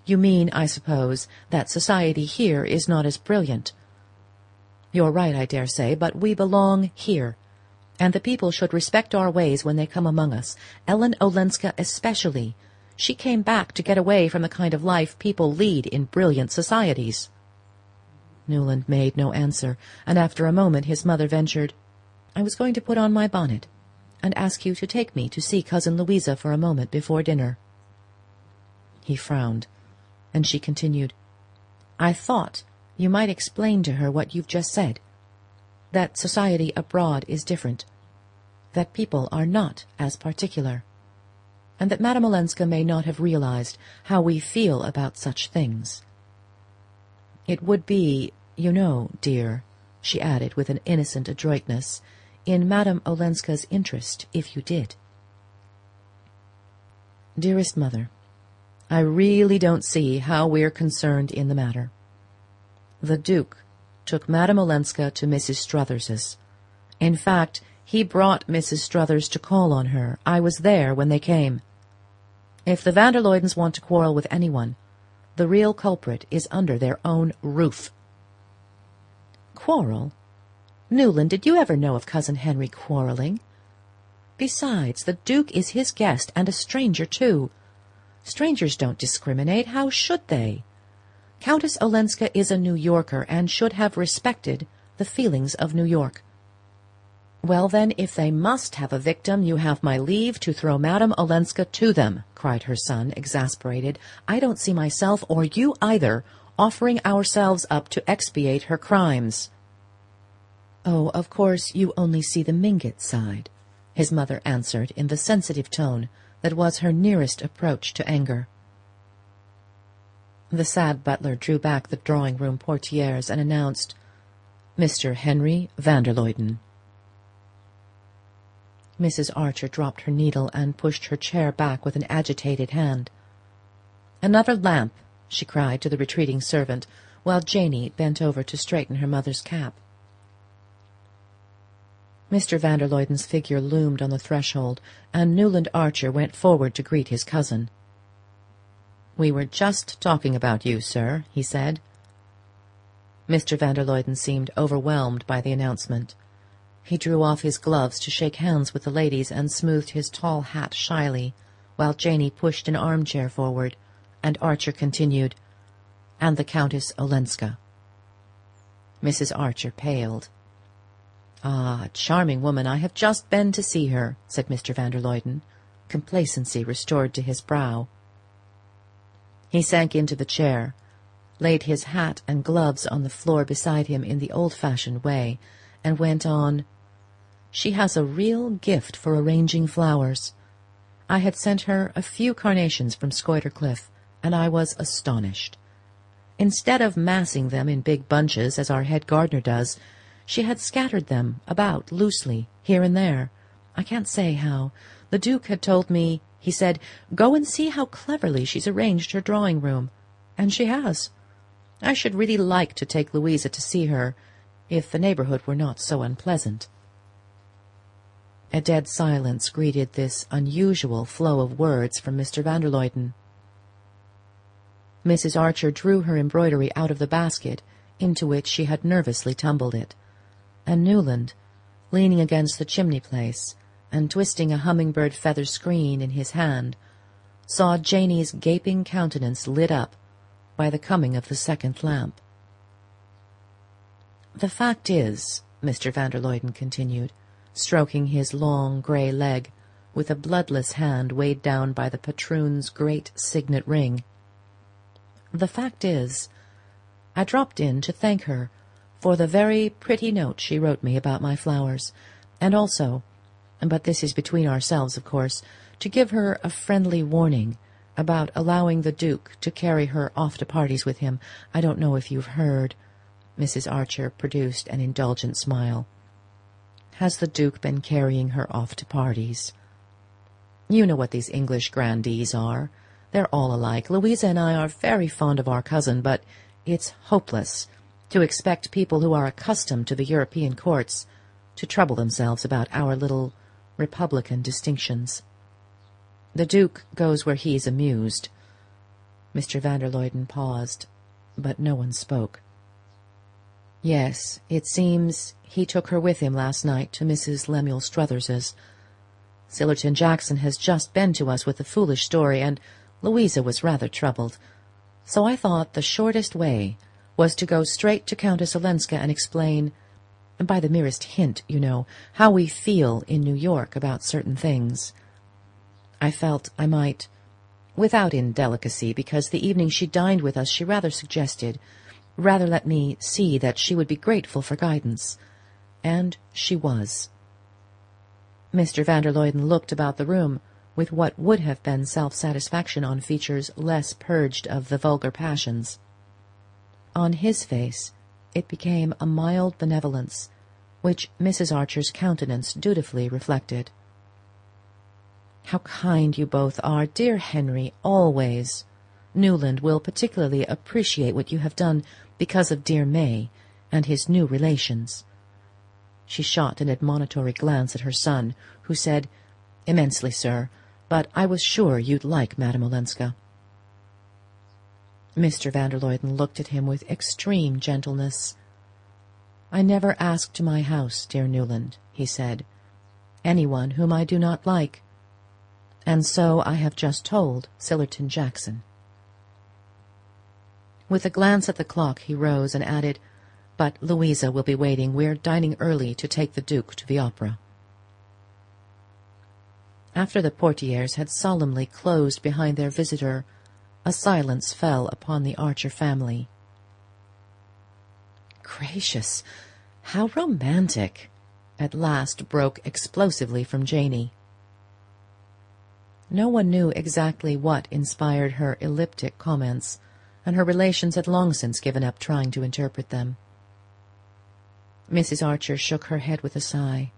[SPEAKER 1] "You mean, I suppose, that society here is not as brilliant." "You're right, I dare say, but we belong here, and the people should respect our ways when they come among us. Ellen Olenska especially. She came back to get away from the kind of life people lead in brilliant societies." Newland made no answer, and after a moment his mother ventured, "I was going to put on my bonnet and ask you to take me to see Cousin Louisa for a moment before dinner." He frowned, and she continued, "I thought you might explain to her what you've just said, that society abroad is different, that people are not as particular, and that Madame Olenska may not have realized how we feel about such things. It would be, you know, dear," she added with an innocent adroitness, "in Madame Olenska's interest if you did." "Dearest Mother, I really don't see how we're concerned in the matter. The Duke took Madame Olenska to Mrs. Struthers's. In fact, he brought Mrs. Struthers to call on her. I was there when they came. If the van der Luydens want to quarrel with anyone, the real culprit is under their own roof." Quarrel? Newland, did you ever know of Cousin Henry quarrelling? Besides, the Duke is his guest, and a stranger too. Strangers don't discriminate. How should they? Countess Olenska is a New Yorker, and should have respected the feelings of New York. Well, then, if they must have a victim, you have my leave to throw Madame Olenska to them, cried her son, exasperated. I don't see myself, or you either, offering ourselves up to expiate her crimes. Oh, of course, you only see the Mingott side, his mother answered in the sensitive tone that was her nearest approach to anger. The sad butler drew back the drawing-room portieres and announced, Mr. Henry van der Luyden. Mrs. Archer dropped her needle and pushed her chair back with an agitated hand. Another lamp, she cried to the retreating servant, while Janey bent over to straighten her mother's cap. Mr. van der Luyden's figure loomed on the threshold, and Newland Archer went forward to greet his cousin. "We were just talking about you, sir," he said. Mr. van der Luyden seemed overwhelmed by the announcement. He drew off his gloves to shake hands with the ladies and smoothed his tall hat shyly, while Janey pushed an armchair forward, and Archer continued, "And the Countess Olenska." Mrs. Archer paled. "Ah, a charming woman. I have just been to see her," said Mr. van der Luyden, complacency restored to his brow. He sank into the chair, laid his hat and gloves on the floor beside him in the old-fashioned way, and went on, "She has a real gift for arranging flowers. I had sent her a few carnations from Scoider Cliff, and I was astonished. Instead of massing them in big bunches, as our head gardener does, she had scattered them about loosely, here and there. I can't say how. The Duke had told me, he said, 'Go and see how cleverly she's arranged her drawing-room.' And she has. I should really like to take Louisa to see her, if the neighbourhood were not so unpleasant." A dead silence greeted this unusual flow of words from Mr. van der Luyden. Mrs. Archer drew her embroidery out of the basket, into which she had nervously tumbled it, and Newland, leaning against the chimney-place and twisting a hummingbird feather screen in his hand, saw Janey's gaping countenance lit up by the coming of the second lamp. "The fact is," Mr. van der Luyden continued, stroking his long grey leg with a bloodless hand weighed down by the patroon's great signet ring, "the fact is, I dropped in to thank her for the very pretty note she wrote me about my flowers, and also, but this is between ourselves, of course, to give her a friendly warning about allowing the Duke to carry her off to parties with him. I don't know if you've heard." Mrs. Archer produced an indulgent smile. "Has the Duke been carrying her off to parties? You know what these English grandees are. They're all alike. Louisa and I are very fond of our cousin, but it's hopeless to expect people who are accustomed to the European courts to trouble themselves about our little republican distinctions. The Duke goes where he's amused." Mr. van der Luyden paused, but no one spoke. "Yes, it seems he took her with him last night to Mrs. Lemuel Struthers's. Sillerton Jackson has just been to us with a foolish story, and Louisa was rather troubled. So I thought the shortest way was to go straight to Countess Olenska and explain, by the merest hint, you know, how we feel in New York about certain things. I felt I might, without indelicacy, because the evening she dined with us she rather suggested, rather let me see that she would be grateful for guidance. And she was." Mr. van der Luyden looked about the room with what would have been self-satisfaction on features less purged of the vulgar passions. On his face it became a mild benevolence, which Mrs. Archer's countenance dutifully reflected. "How kind you both are, dear Henry, always. Newland will particularly appreciate what you have done because of dear May and his new relations." She shot an admonitory glance at her son, who said, "Immensely, sir, but I was sure you'd like Madame Olenska." Mr. van der Luyden looked at him with extreme gentleness. "I never ask to my house, dear Newland," he said, "anyone whom I do not like, and so I have just told Sillerton Jackson." With a glance at the clock he rose and added, "But Louisa will be waiting. We're dining early to take the Duke to the opera." After the portieres had solemnly closed behind their visitor, a silence fell upon the Archer family. "Gracious, how romantic!" at last broke explosively from Janey. No one knew exactly what inspired her elliptic comments, and her relations had long since given up trying to interpret them. Mrs. Archer shook her head with a sigh.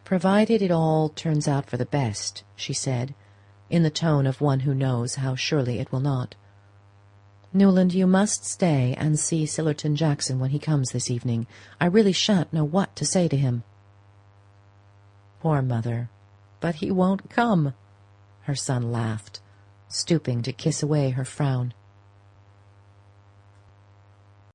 [SPEAKER 1] "Provided it all turns out for the best," she said, in the tone of one who knows how surely it will not. "Newland, you must stay and see Sillerton Jackson when he comes this evening. I really shan't know what to say to him." "Poor mother, but he won't come," her son laughed, stooping to kiss away her frown.